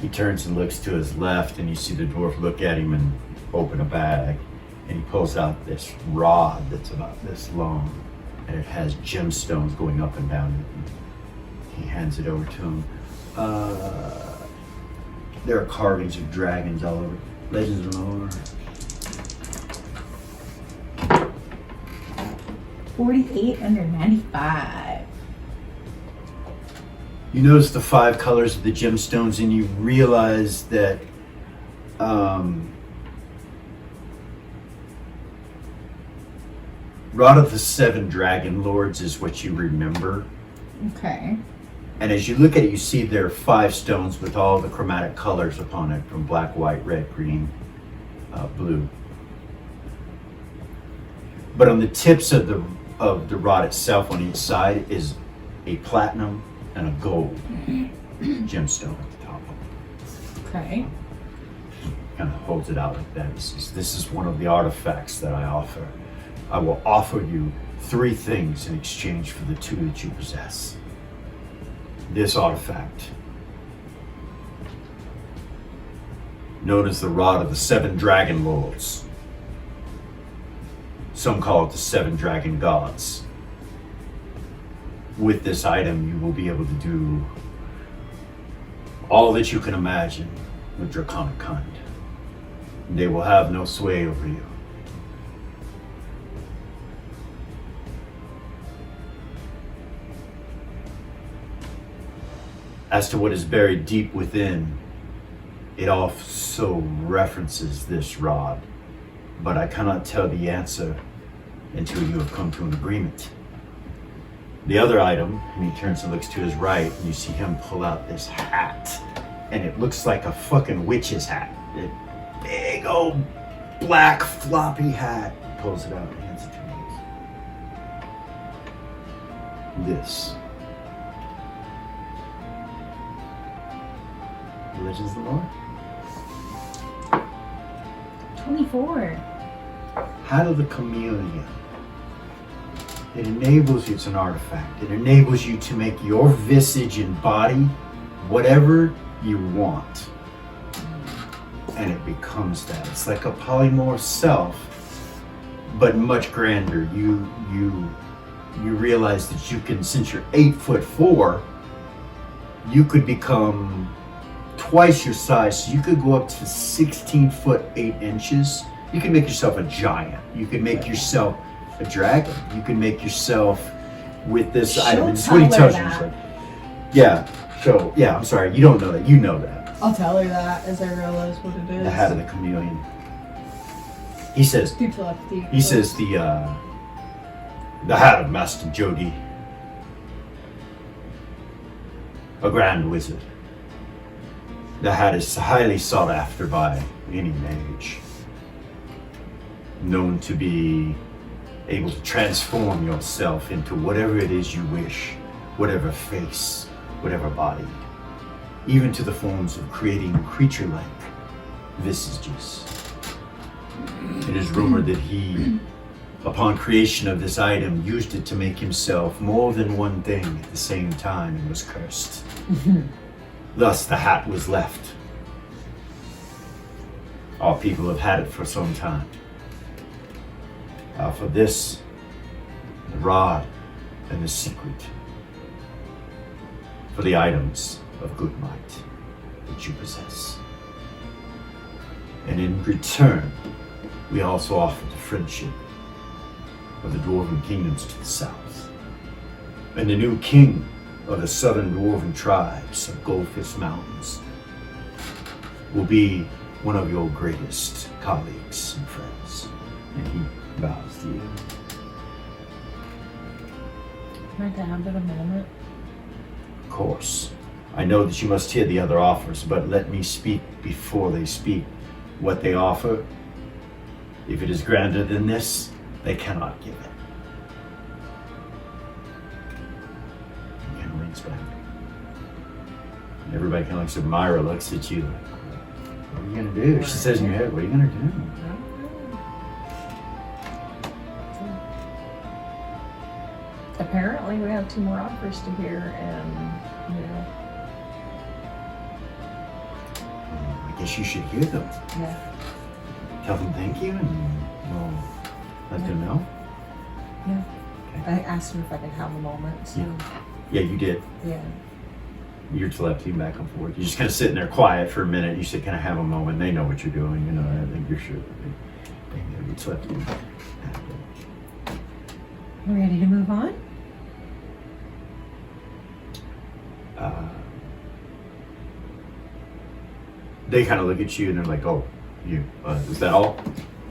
He turns and looks to his left, and you see the dwarf look at him and open a bag, and he pulls out this rod that's about this long, and it has gemstones going up and down it. He hands it over to him. There are carvings of dragons all over. Legends and lore. 48 under 95. You notice the 5 colors of the gemstones, and you realize that Rod of the 7 Dragon Lords is what you remember. Okay. And as you look at it, you see there are 5 stones with all the chromatic colors upon it, from black, white, red, green, blue. But on the tips of the rod itself, on each side, is a platinum and a gold gemstone at the top of it. Okay. Kind of holds it out like that. He says, "This is one of the artifacts that I offer. I will offer you 3 things in exchange for the 2 that you possess. This artifact, known as the Rod of the 7 Dragon Lords. Some call it the 7 Dragon Gods. With this item, you will be able to do all that you can imagine with draconic kind. They will have no sway over you. As to what is buried deep within, it also references this rod, but I cannot tell the answer until you have come to an agreement." The other item, and he turns and looks to his right, and you see him pull out this hat, and it looks like a fucking witch's hat. A big old black floppy hat. He pulls it out and hands it to me. This. Religions of the Lord? 24. Hat of the Chameleon. It enables you, it's an artifact. It enables you to make your visage and body whatever you want. And it becomes that. It's like a polymorph self, but much grander. You realize that you can, since you're 8'4", you could become twice your size. So you could go up to 16 foot 8 inches. You can make yourself a giant. You can make yourself a dragon. You can make yourself with this item. And it's what he tells you. He's like, yeah. So yeah, I'm sorry. You don't know that. You know that. I'll tell her that as I realize what it is. The Hat of the Chameleon. He says. Through telepathy. He says the Hat of Master Jody, a grand wizard. The hat is highly sought after by any mage, known to be able to transform yourself into whatever it is you wish, whatever face, whatever body, even to the forms of creating creature-like visages. It is rumored that he, upon creation of this item, used it to make himself more than one thing at the same time and was cursed. Thus, the hat was left. Our people have had it for some time. For this, the rod and the secret. For the items of good might that you possess. And in return, we also offer the friendship of the Dwarven kingdoms to the south. And the new king of the southern Dwarven tribes of Goldfish Mountains will be one of your greatest colleagues and friends. And he bows to you. Can I dab at a moment? Of course, I know that you must hear the other offers, but let me speak before they speak. What they offer, if it is grander than this, they cannot give it. He kind of leans back. And everybody kind of looks at Myra, looks at you like, what are you going to do? She says in your head, what are you going to do? Apparently we have 2 more offers to hear, and I guess you should hear them. yeah. Tell them thank you and we'll let them know. I asked him if I could have a moment, so Yeah, you did. yeah. You're telepathying back and forth. You're just kind of sitting there quiet for a minute. You said, can I have a moment? They know what you're doing. You know, I think you're sure. They know you're telepathy. You ready to move on? they kind of look at you and they're like, "Oh, you is that all?"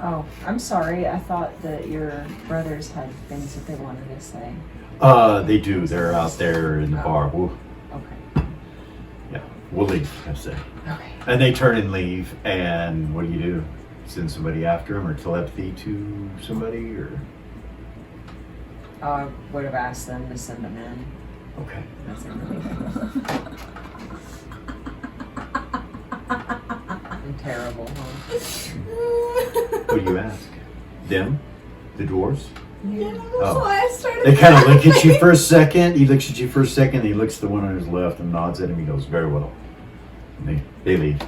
Oh, I'm sorry. I thought that your brothers had things that they wanted to say. They do. They're out there in the bar. Okay. We'll leave, I say. Okay. And they turn and leave. And what do? Send somebody after them or telepathy to somebody or? I would have asked them to send them in. Okay. That's everything. I'm terrible, huh? What do you ask? Them? The dwarves? Yeah, that's Oh. why I started. They kind of look at you for a second. He looks at you for a second. He looks at the one on his left and nods at him. He goes, "Very well." And they leave.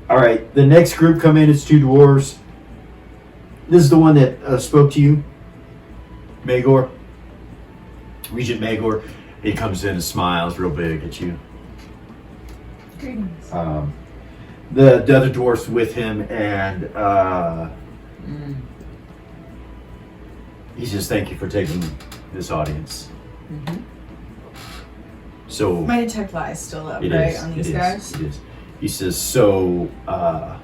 All right. The next group come in. It's 2 dwarves. This is the one that spoke to you, Magor. Regent Magor. He comes in and smiles real big at you. Greetings. The other dwarfs with him, and he says, "Thank you for taking this audience." Mm-hmm. So My detect lie is still up, it right, is. on It these is. guys? It is. He says, "So I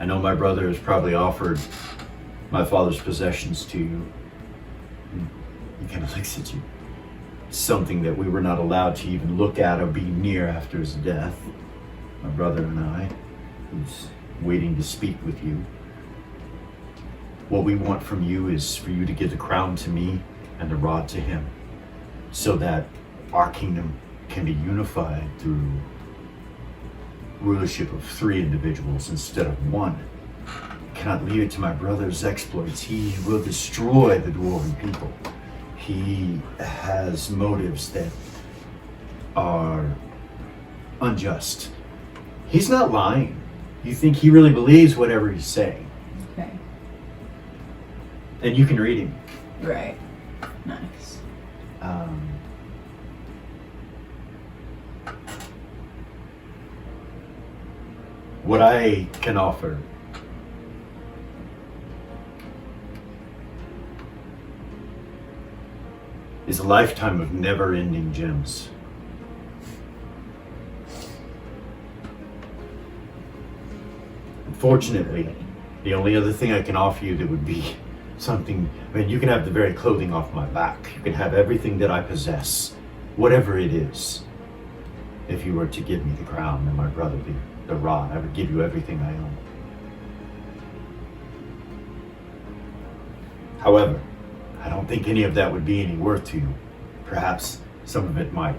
know my brother has probably offered my father's possessions to you." He kind of looks at you. Something that we were not allowed to even look at or be near after his death. My brother and I, who's waiting to speak with you. What we want from you is for you to give the crown to me and the rod to him, so that our kingdom can be unified through rulership of 3 individuals instead of 1. I cannot leave it to my brother's exploits. He will destroy the dwarven people. He has motives that are unjust. He's not lying. You think he really believes whatever he's saying. Okay. And you can read him. Right. Nice. What I can offer is a lifetime of never-ending gems. Unfortunately, the only other thing I can offer you that would be something, I mean, you can have the very clothing off my back. You can have everything that I possess, whatever it is. If you were to give me the crown and my brother the rod, I would give you everything I own. However, I don't think any of that would be any worth to you. Perhaps some of it might.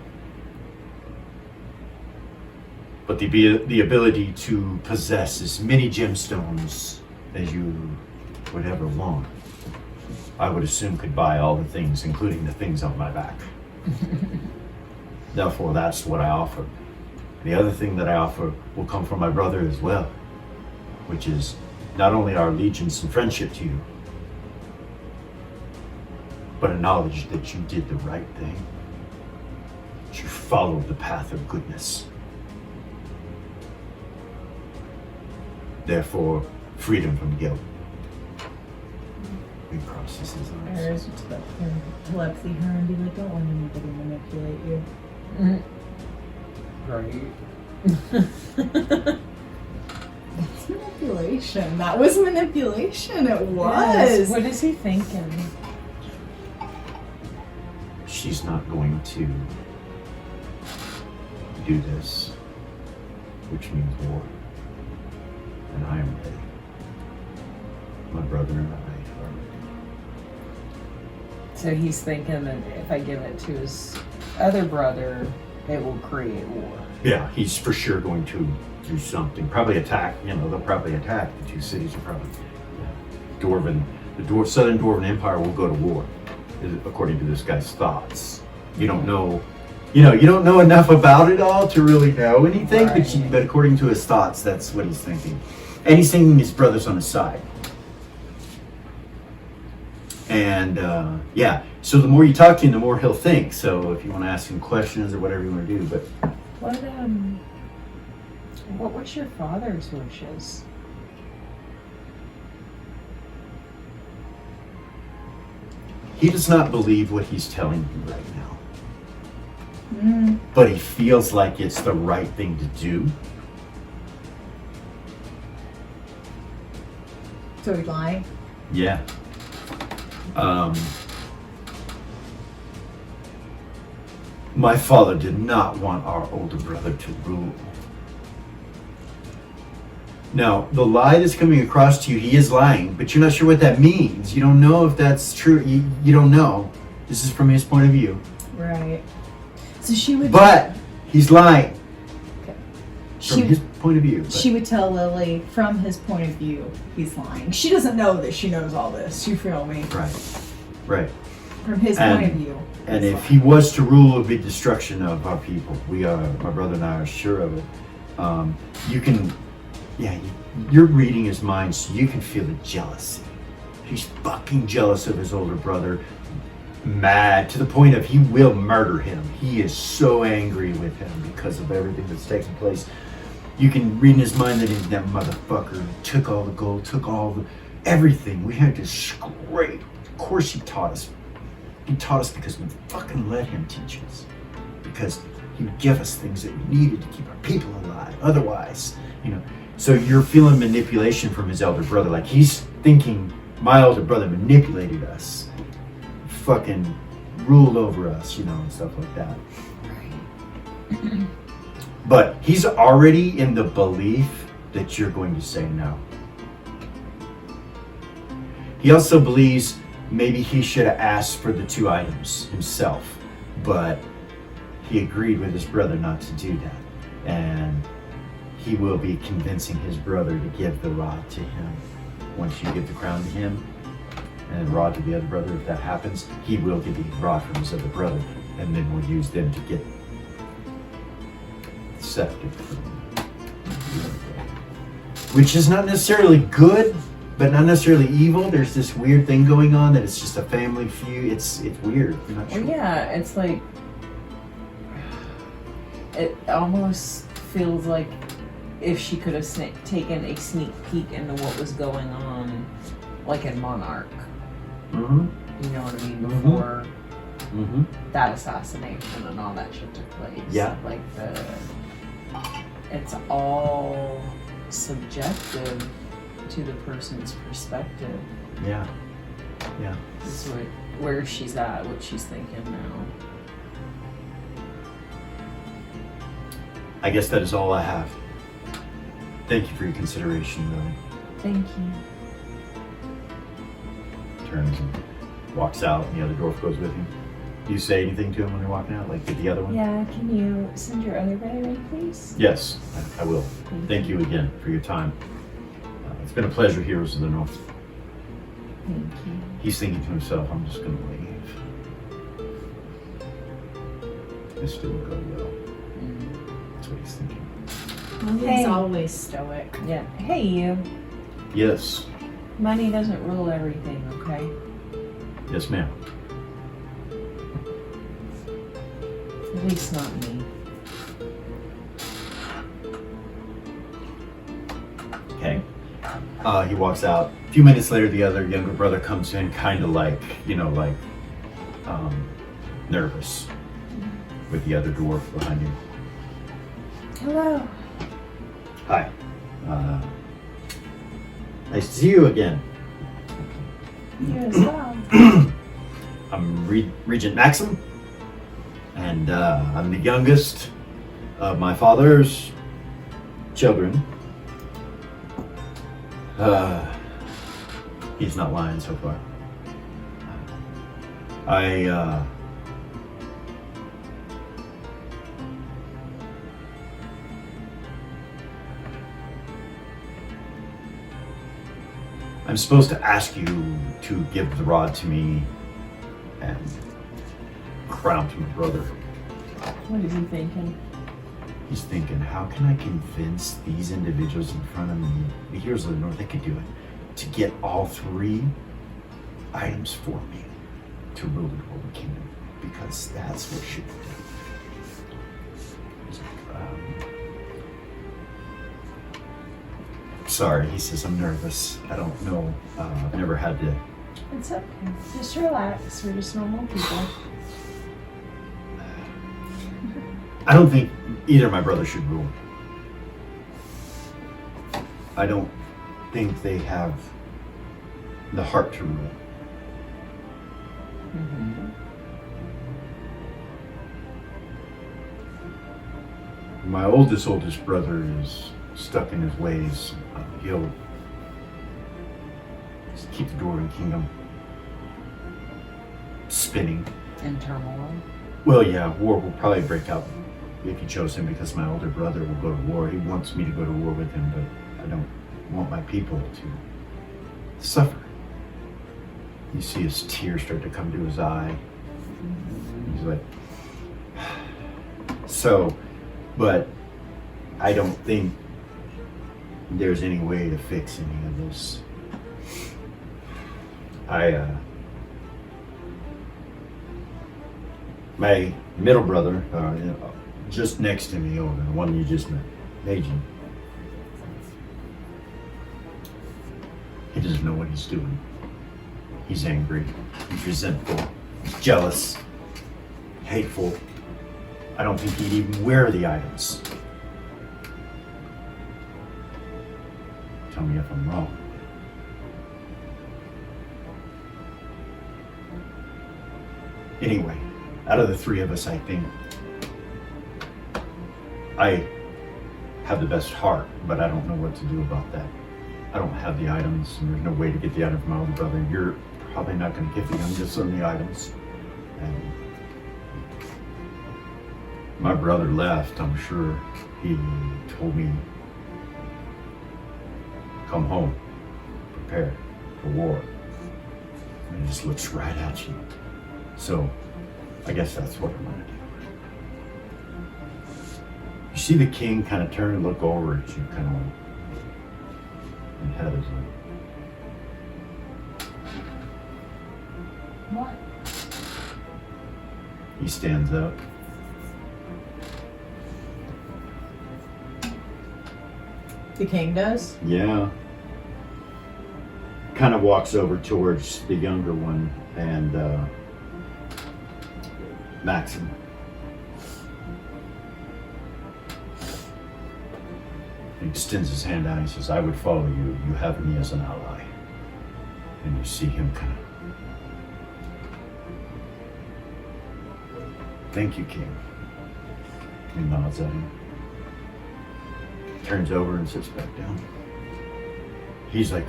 But the ability to possess as many gemstones as you would ever want, I would assume could buy all the things, including the things on my back. Therefore, that's what I offer. The other thing that I offer will come from my brother as well, which is not only our allegiance and friendship to you, but a knowledge that you did the right thing, that you followed the path of goodness. Therefore, freedom from guilt. He crosses his eyes. There's telepathy her and be like, don't let anybody manipulate you. Right. That's manipulation. That was manipulation. It Yes. was. What is he thinking? She's not going to do this, which means war. And I am ready. My brother and I are ready. So he's thinking that if I give it to his other brother, it will create war. Yeah, he's for sure going to do something. Probably attack, they'll probably attack. The 2 cities are probably, the Southern Dwarven Empire will go to war, according to this guy's thoughts. You don't know, you don't know enough about it all to really know anything, Right. but according to his thoughts, that's what he's thinking. And he's thinking his brother's on his side. And so the more you talk to him, the more he'll think. So if you want to ask him questions or whatever you want to do, but What was your father's wishes? he does not believe what he's telling you right now. but he feels like it's the right thing to do. So he's lying. Yeah. My father did not want our older brother to rule. Now, the lie that's coming across to you, he is lying, but you're not sure what that means. You don't know if that's true. You don't know. This is from his point of view. Right. So she would. But he's lying from She his point of view. But she would tell Lily from his point of view he's lying. She doesn't know that she knows all this. You feel me? Right. From his point of view. And he's if he was to rule, it would be destruction of our people. My brother and I are sure of it. You can, you're reading his mind, so you can feel the jealousy. He's fucking jealous of his older brother, mad to the point of he will murder him. He is so angry with him because of everything that's taking place. You can read in his mind that that motherfucker took all the gold, took all everything. We had to scrape. Of course he taught us. He taught us because we fucking let him teach us. Because he would give us things that we needed to keep our people alive. Otherwise, So you're feeling manipulation from his elder brother. Like he's thinking my older brother manipulated us. Fucking ruled over us, and stuff like that. But he's already in the belief that you're going to say no. He also believes maybe he should have asked for the 2 items himself, but he agreed with his brother not to do that. And he will be convincing his brother to give the rod to him. Once you give the crown to him and the rod to the other brother, if that happens, he will get the rod from his other brother, and then we'll use them to get the scepter from which is not necessarily good, but not necessarily evil. There's this weird thing going on that it's just a family feud. It's weird. You're not sure. Well, yeah, it's like it almost feels like if she could have taken a sneak peek into what was going on, like in Monarch. Mm-hmm. You know what I mean? Mhm. Before Mm-hmm. that assassination and all that shit took place. Yeah. Like it's all subjective to the person's perspective. Yeah. This is where she's at, what she's thinking now. I guess that is all I have. Thank you for your consideration, Lily. Thank you. Turns and walks out, and the other dwarf goes with him. Do you say anything to him when you're walking out? Like, get the other one? Yeah, can you send your other guy away, please? Yes, I will. Thank you again for your time. It's been a pleasure, Heroes of the North. Thank you. He's thinking to himself, I'm just going to leave. This didn't go well. That's what he's thinking. He's Hey. always stoic. Yeah. Hey, you. Yes. Money doesn't rule everything, okay? Yes, ma'am. At least not me. Okay. He walks out. A few minutes later, the other younger brother comes in, kind of like, nervous, with the other dwarf behind him. Hello. Hi. Nice to see you again. You as well. I'm Regent Maxim, and I'm the youngest of my father's children. He's not lying so far. I'm supposed to ask you to give the rod to me and crown to my brother. What is he thinking? He's thinking, how can I convince these individuals in front of me, the Heroes of the North, they could do it, to get all 3 items for me to rule the Golden Kingdom? Because that's what should be done. Sorry, he says, I'm nervous. I don't know. I've never had to. It's okay. Just relax. We're just normal people. I don't think either of my brothers should rule. I don't think they have the heart to rule. My oldest brother is stuck in his ways. He'll just keep the Dwarven Kingdom spinning. In turmoil. Well, yeah, war will probably break out if he chose him, because my older brother will go to war. He wants me to go to war with him, but I don't want my people to suffer. You see his tears start to come to his eye. He's like, so, but I don't think there's any way to fix any of this. My middle brother, just next to me, over the one you just met, Meiji, he doesn't know what he's doing. He's angry, he's resentful, he's jealous, hateful. I don't think he'd even wear the items. Tell me if I'm wrong. Anyway, out of the three of us, I think I have the best heart, but I don't know what to do about that. I don't have the items, and there's no way to get the item from my older brother. You're probably not going to get the youngest son the items. And my brother left, I'm sure. He told me, come home, prepare for war. And he just looks right at you. So, I guess that's what I'm gonna do. You see the king kind of turn and look over at you, kind of like, and Heather's like, What? he stands up. The king does? Yeah. Kind of walks over towards the younger one and Maxim. He extends his hand out and he says, I would follow you. You have me as an ally. And you see him kind of, thank you, King. He nods at him. Turns over and sits back down. He's like,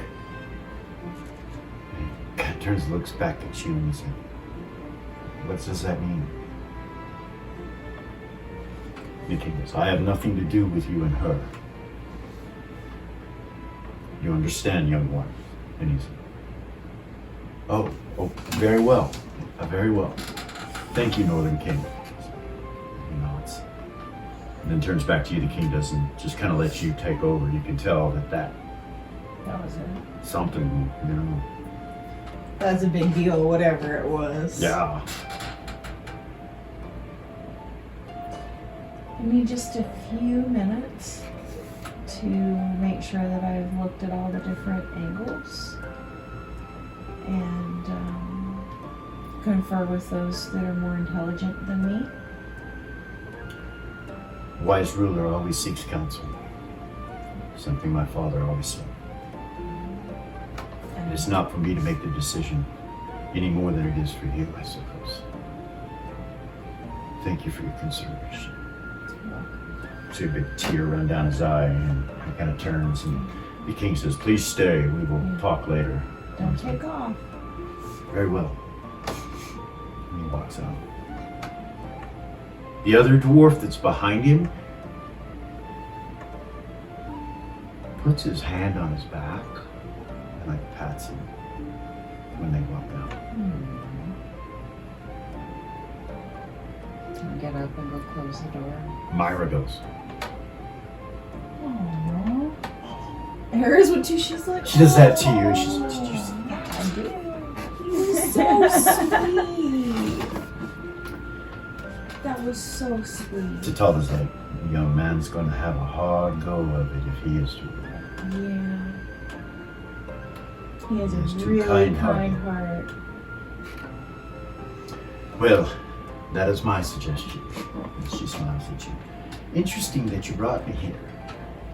kind of turns, looks back at you and he's like, what does that mean? The king goes, I have nothing to do with you and her. You understand, young one? And he's like, oh, very well. Very well. Thank you, Northern King. He nods. And then turns back to you. The king doesn't, just kind of lets you take over. You can tell that was it. something, you know. That's a big deal, whatever it was. Yeah. I need just a few minutes to make sure that I've looked at all the different angles and confer with those that are more intelligent than me. Wise ruler always seeks counsel. Something my father always said. And It's not for me to make the decision any more than it is for you, I suppose. Thank you for your consideration. See a big tear run down his eye, and he kind of turns, and the king says, please stay, we will talk later. don't take off. Very well. And he walks out. The other dwarf that's behind him puts his hand on his back and like pats him when they walk out. I'll get up and go close the door. Myra goes, Aww. Hers would too. She's like, she does that to you. She's, I did. So sweet. That was so sweet. Tatala's like, the young man's going to have a hard go of it if he is to rule. Yeah. He has He is a too really kind-hearted. kind heart. Well, That is my suggestion. And she smiles at you. Interesting that you brought me here.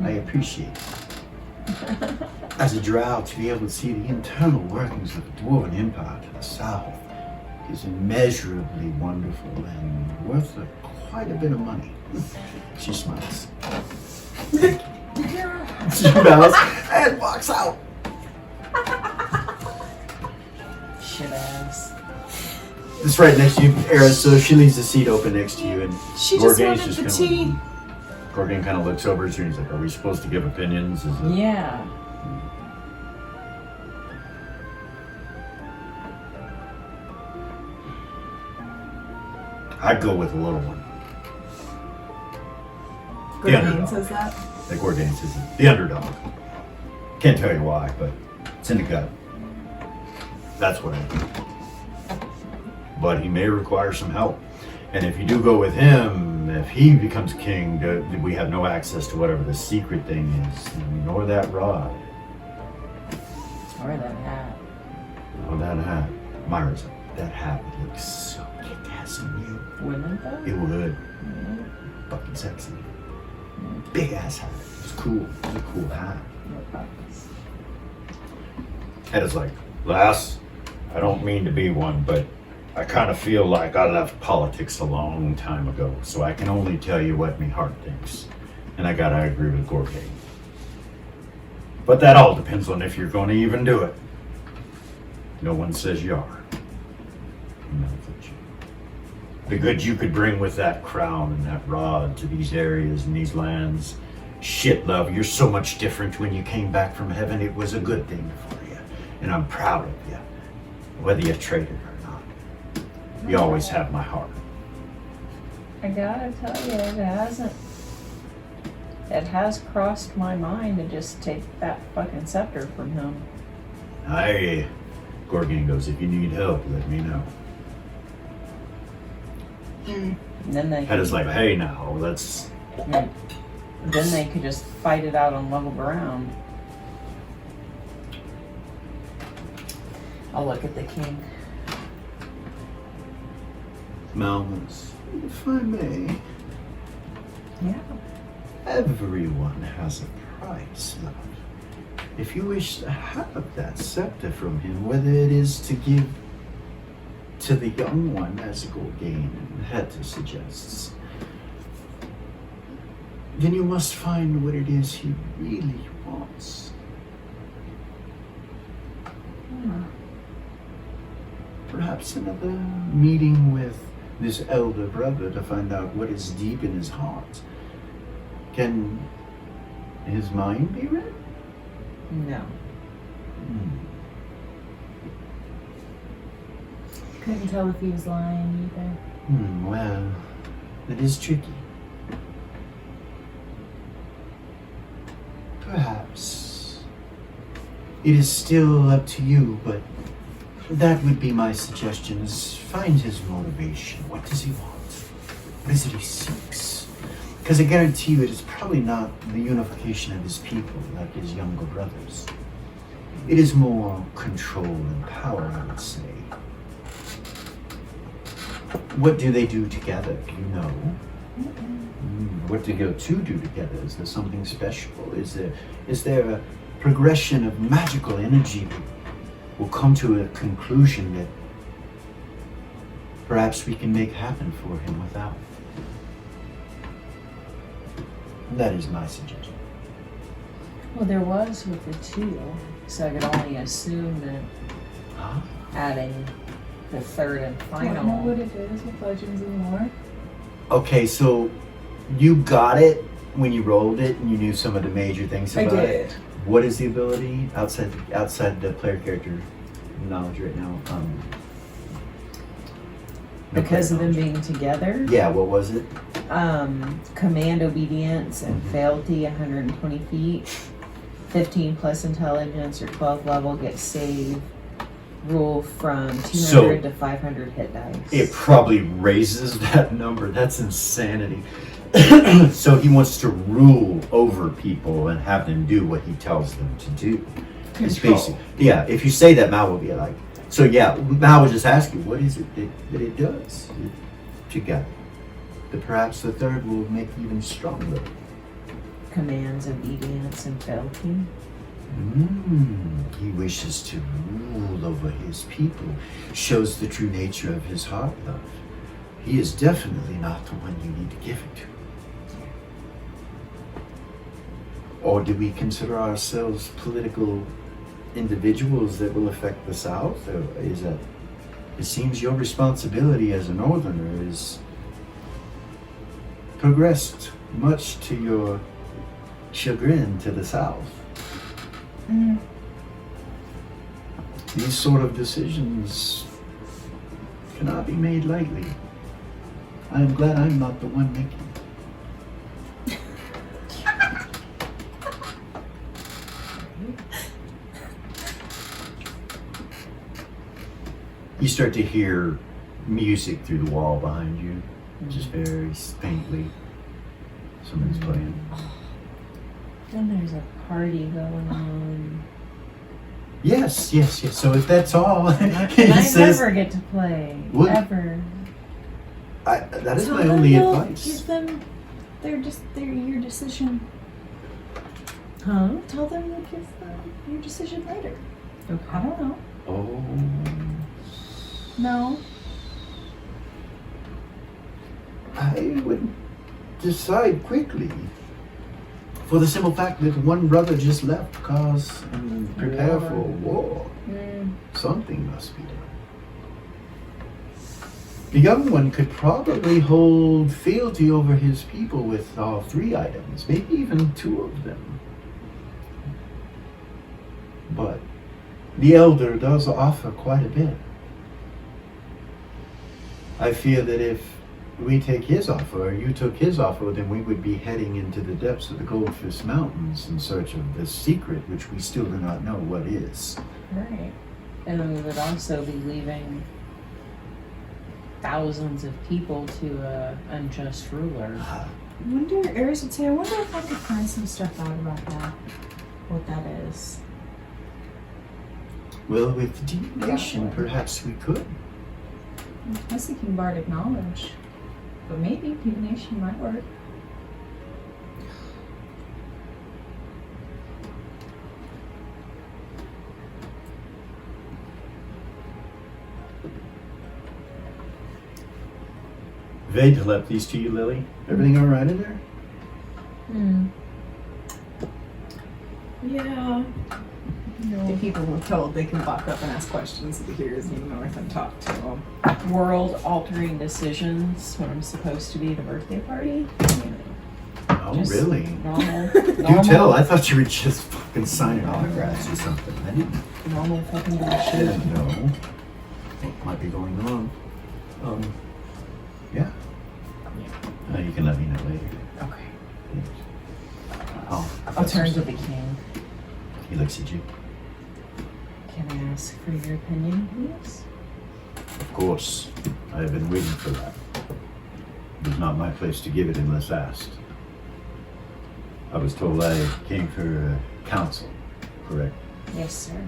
I appreciate it. As a drow, to be able to see the internal workings of the Dwarven Empire to the south is immeasurably wonderful and worth quite a bit of money. She smiles. She bows and walks out. Shit ass. It's right next to you, Eris, so she leaves the seat open next to you, and She just Gorgain's wanted the kinda tea. like- Gorgain kind of looks over at you and he's like, are we supposed to give opinions? Is it... Yeah. I'd go with the little one. Gordon underdog. says that. Like Gorgain says it. The underdog. Can't tell you why, but it's in the gut. That's what I do. But he may require some help. And if you do go with him, if he becomes king, we have no access to whatever the secret thing is, nor that rod, Or that hat. or that hat. Myra's like, that hat would look so kick-ass on you. Wouldn't it though? It would. Yeah. Fucking sexy. Big ass hat. It's cool. It's a cool hat. No problems. Hedda's like, lass, I don't mean to be one, but I kind of feel like I left politics a long time ago, so I can only tell you what me heart thinks. And I gotta agree with Gorgain. But that all depends on if you're going to even do it. No one says you are. No, that you. The good you could bring with that crown and that rod to these areas and these lands. Shit, love, you're so much different when you came back from heaven. It was a good thing for you. And I'm proud of you. Whether you traded or not. You always have my heart. I gotta tell you, it has crossed my mind to just take that fucking scepter from him. Gorgain goes, if you need help, let me know. And then they Hedda's like, hey now, that's... then they could just fight it out on level ground. I'll look at the king. Malmus, if I may, Yeah. everyone has a price, love. If you wish to have that scepter from him, whether it is to give to the young one, as Gorgain and Hedda suggests, then you must find what it is he really wants. Perhaps another meeting with this elder brother to find out what is deep in his heart. Can his mind be read? No. Couldn't tell if he was lying either. Well, it is tricky. Perhaps it is still up to you, but that would be my suggestion, is find his motivation. What does he want? What is it he seeks? Because I guarantee you it is probably not the unification of his people like his younger brothers. It is more control and power, I would say. What do they do together? Do you know? What do you two do together? Is there something special? Is there a progression of magical energy that will come to a conclusion that perhaps we can make happen for him without? That is my suggestion. Well, there was with the two, so I could only assume that Huh? adding the third and I don't know what final. it is with Legends and Lore. Okay, so you got it when you rolled it and you knew some of the major things about it. What is the ability outside the player character knowledge right now? No Because of player them knowledge. being together. Yeah, what was it? Command obedience and Mhm. fealty 120 feet. 15 plus intelligence or 12 level gets save. Rule from 200 to 500 hit dice. It probably raises that number. That's insanity. So he wants to rule over people and have them do what he tells them to do. It's basic. Yeah, if you say that, Mal will be like, so yeah, Mal will just ask you, what is it that it does? together, that perhaps the third will make even stronger. Commands obedience and fealty. He wishes to rule over his people, shows the true nature of his heart love. He is definitely not the one you need to give it to. Or do we consider ourselves political individuals that will affect the South? Or is that, it seems your responsibility as a Northerner is progressed much to your chagrin to the South. These sort of decisions cannot be made lightly. I am glad I'm not the one making them. You start to hear music through the wall behind you, just very faintly. Somebody's playing. Then there's a party going on. Yes. So if that's all, And I never get to play. What? Ever. that is Tell my them only you'll advice. Give them your decision. Huh? Tell them you'll give them your decision later. Okay. I don't know. Oh, No. I would decide quickly. For the simple fact that one brother just left cause and prepare for war. Something must be done. The young one could probably hold fealty over his people with all 3 items, maybe even 2 of them. But the elder does offer quite a bit. I fear that if we take his offer, or you took his offer, then we would be heading into the depths of the Goldfish Mountains in search of this secret, which we still do not know what is. Right. And then we would also be leaving thousands of people to an unjust ruler. I wonder if I could find some stuff out about that. What that is. Well, with divination, perhaps we could. I was thinking bardic knowledge. But maybe divination might work. They left these to you, Lily. Everything all right in there? Yeah. The people were told they can walk up and ask questions of the heroes in the north and talk to them. World-altering decisions when I'm supposed to be at a birthday party. Oh, Just really? Normal. Do tell. I thought you were just fucking signing autographs or something. I didn't. Normal fucking I bullshit. didn't know what might be going on. Yeah. You can let me know later. Okay. I'll I'll turn to the king. He looks at you. Can I ask for your opinion, please? Of course. I have been waiting for that. It was not my place to give it unless asked. I was told I came for counsel, correct? Yes, sir.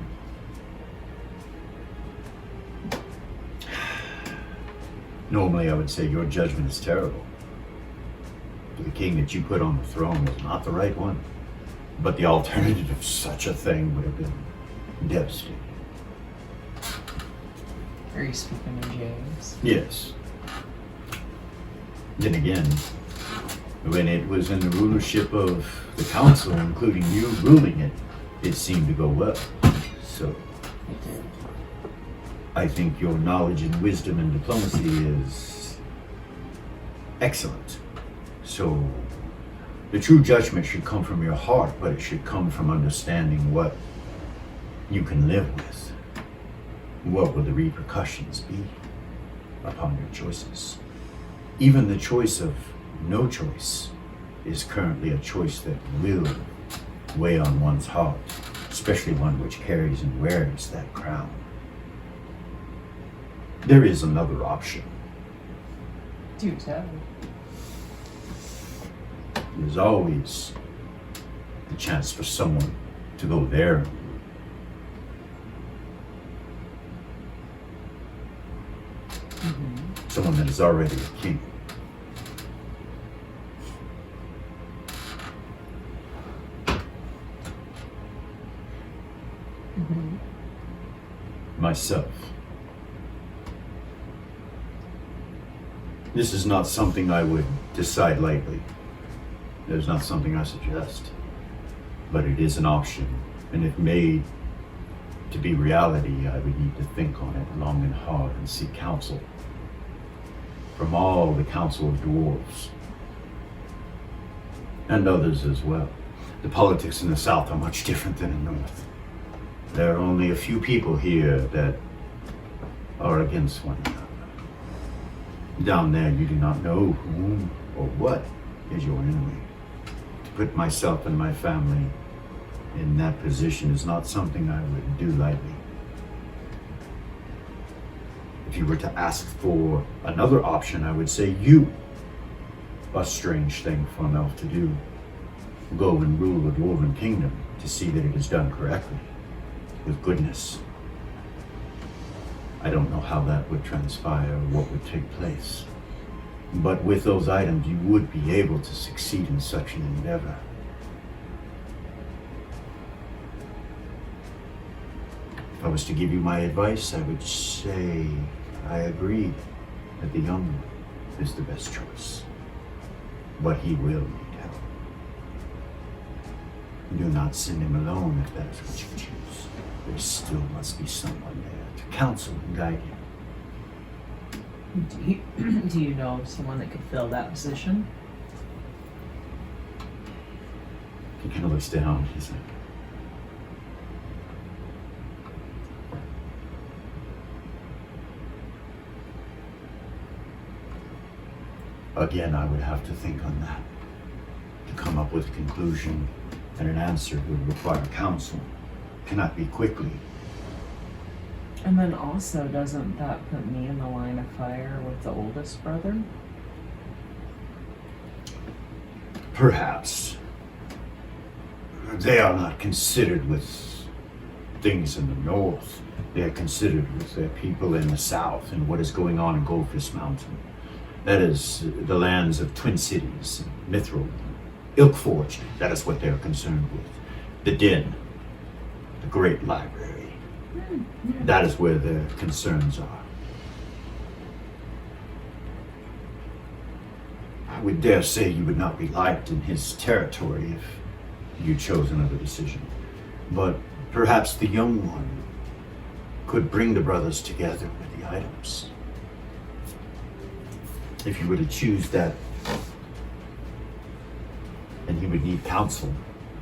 Normally I would say your judgment is terrible. The king that you put on the throne was not the right one. But the alternative of such a thing would have been devastating. Are you speaking to James? Yes. Then again, when it was in the rulership of the council, including you ruling it, it seemed to go well. So It did. I think your knowledge and wisdom and diplomacy is excellent. So the true judgment should come from your heart, but it should come from understanding what you can live with. What will the repercussions be upon your choices? Even the choice of no choice is currently a choice that will weigh on one's heart, especially one which carries and wears that crown. There is another option. Do tell. There's always the chance for someone to go there. Someone that is already a king. Myself. This is not something I would decide lightly. It is not something I suggest. But it is an option, and if made to be reality, I would need to think on it long and hard and seek counsel from all the Council of Dwarves and others as well. The politics in the South are much different than in the North. There are only a few people here that are against one another. Down there, you do not know whom or what is your enemy. To put myself and my family in that position is not something I would do lightly. If you were to ask for another option, I would say you, a strange thing for an elf to do, go and rule the Dwarven Kingdom to see that it is done correctly, with goodness. I don't know how that would transpire or what would take place. But with those items, you would be able to succeed in such an endeavor. If I was to give you my advice, I would say I agree that the young one is the best choice. But he will need help. Do not send him alone if that is what you choose. There still must be someone there to counsel and guide him. Do you know of someone that could fill that position? He kind of looks down. He's like, again, I would have to think on that. To come up with a conclusion and an answer would require counsel. Cannot be quickly. And then also, doesn't that put me in the line of fire with the oldest brother? Perhaps. They are not considered with things in the north. They are considered with their people in the south and what is going on in Goldfish Mountain. That is the lands of Twin Cities, Mithril, Ilkforge. That is what they are concerned with. The Den, the Great Library. That is where their concerns are. I would dare say you would not be liked in his territory if you chose another decision. But perhaps the young one could bring the brothers together with the items. If you were to choose that, and he would need counsel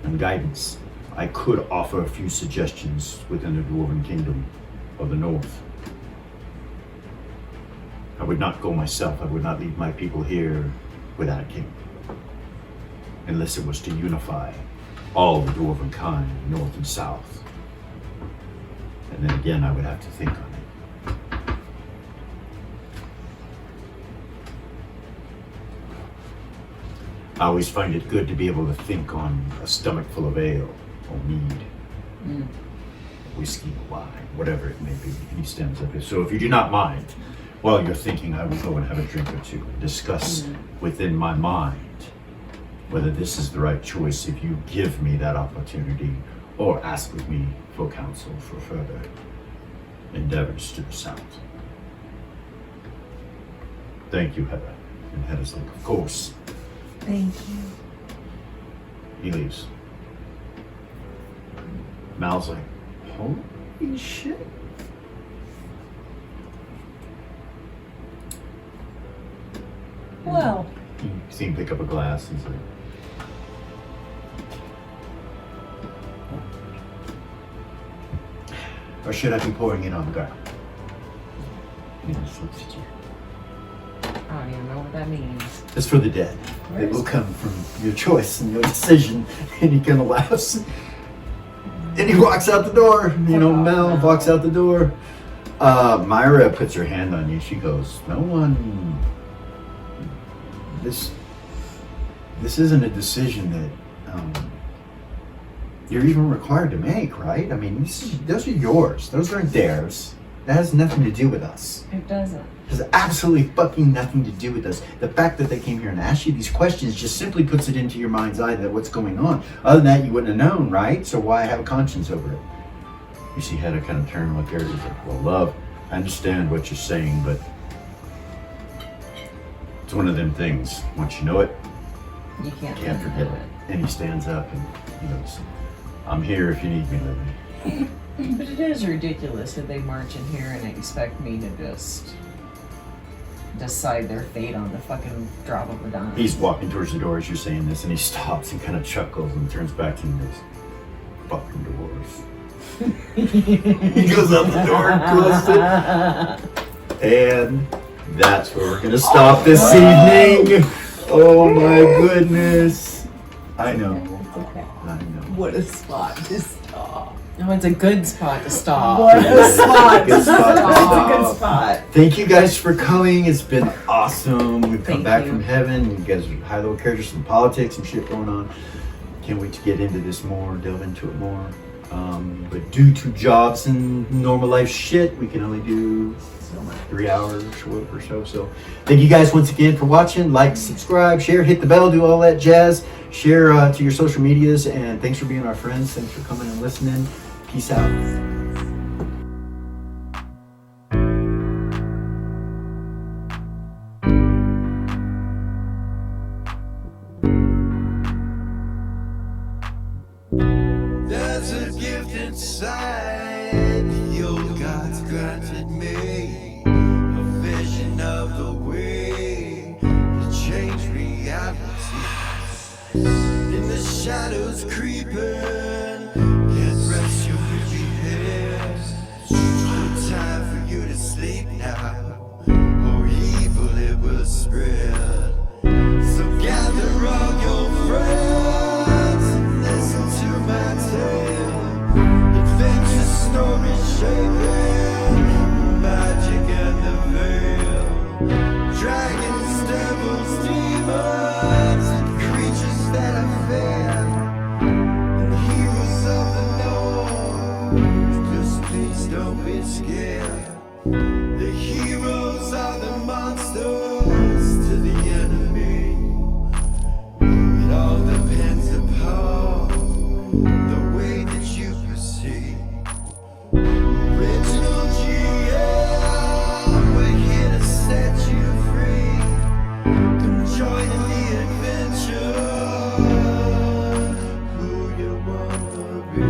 and guidance, I could offer a few suggestions within the Dwarven Kingdom of the North. I would not go myself. I would not leave my people here without a king. Unless it was to unify all the Dwarven kind, North and South. And then again, I would have to think on it. I always find it good to be able to think on a stomach full of ale or mead, whiskey, wine, whatever it may be. And he stands up here. So if you do not mind, while you're thinking, I will go and have a drink or two and discuss within my mind whether this is the right choice if you give me that opportunity or ask with me for counsel for further endeavors to the south. Thank you, Heather. And Heather's like, of course. Thank you. He leaves. Mal's like, holy shit. Well, You see him pick up a glass and he's like, or should I be pouring it on the ground? And he just looks at you. I don't even know what that means. It's for the dead. It will come from your choice and your decision. And he kind of laughs. And he walks out the door. You know, Mel walks out the door. Myra puts her hand on you. She goes, no one... This isn't a decision that you're even required to make, right? I mean, those are yours. Those aren't theirs. That has nothing to do with us. It doesn't. It has absolutely fucking nothing to do with us. The fact that they came here and asked you these questions just simply puts it into your mind's eye that what's going on. Other than that, you wouldn't have known, right? So why have a conscience over it? You see Hedda kind of turn and look at her. He's like, well, love, I understand what you're saying, but it's one of them things. Once you know it, You can't forget it. And he stands up and he goes, I'm here if you need me, Lily. But it is ridiculous that they march in here and expect me to just decide their fate on the fucking drop of a dime. He's walking towards the door as you're saying this, and he stops and kind of chuckles and turns back to you and goes, fucking doors. He goes out the door and closes it. And that's where we're gonna stop this evening. Oh my goodness. I know. It's okay. I know. What a spot to stop. No, it's a good spot to stop. What a spot Good to spot to stop. It's a stop. good spot. Thank you guys for coming. It's been awesome. We've come Thank back you. from heaven. You guys are high level characters, some politics and shit going on. Can't wait to get into this more, delve into it more. But due to jobs and normal life shit, we can only do 3 hours or so. So thank you guys once again for watching. Like, subscribe, share, hit the bell, do all that jazz. Share to your social medias, and thanks for being our friends. Thanks for coming and listening. Peace out. There's a gift inside the old God's granted me, a vision of the way to change reality. In the shadows creeping, can't rest your weary head. No time for you to sleep now, or evil it will spread. So gather all your friends and listen to my tale. Adventure stories shaping magic and the veil. Dragons, devils, demons, and creatures that I fear, and heroes of the north. Just please don't be scared. The heroes are the monsters to the enemy. It all depends upon the way that you proceed. Original GM, we're here to set you free. Come join in the adventure. Who you wanna be?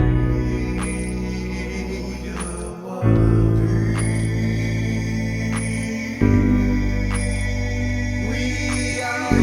Who you wanna be? We are we are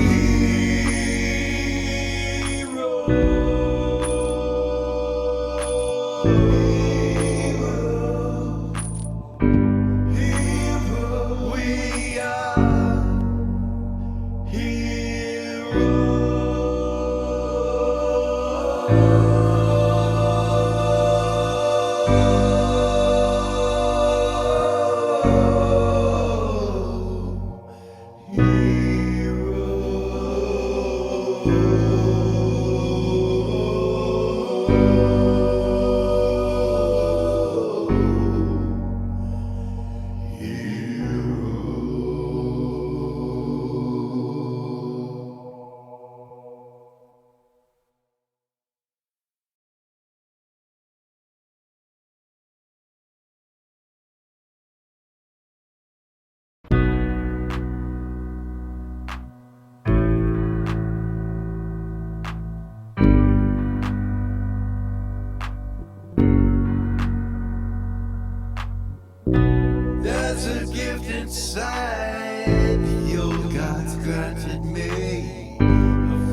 There's a gift inside the old God's granted me, a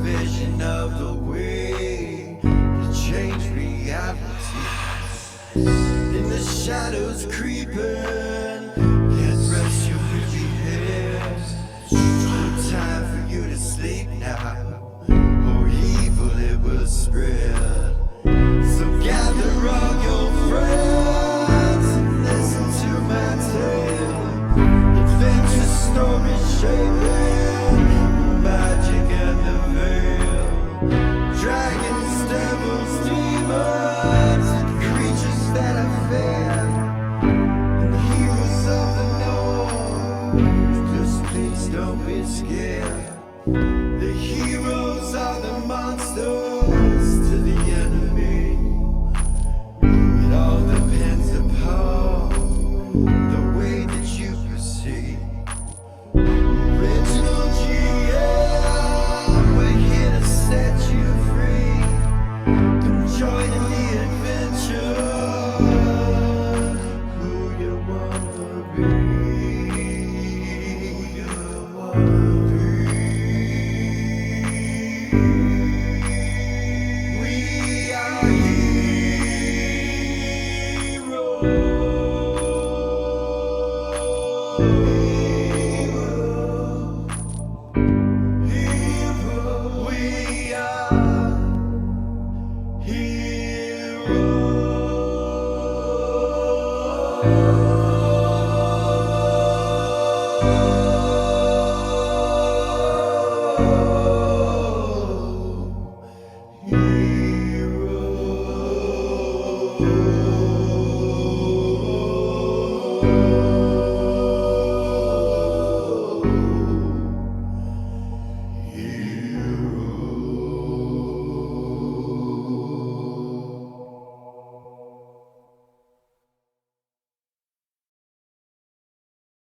vision of the way to change reality. In the shadows creeping, can't rest your weary head. No time for you to sleep now, or evil it will spread. So gather all your friends and listen to my tale. Adventure stories shaping magic and the veil. Dragons, devils, demons, and creatures that I fear, and heroes Just please don't be scared. The heroes are the monsters to the enemy. It all depends upon the way that you proceed. Original GM, we're here to set you free. Come join in the adventure. Who you wanna be? Who you wanna be? We are heroes.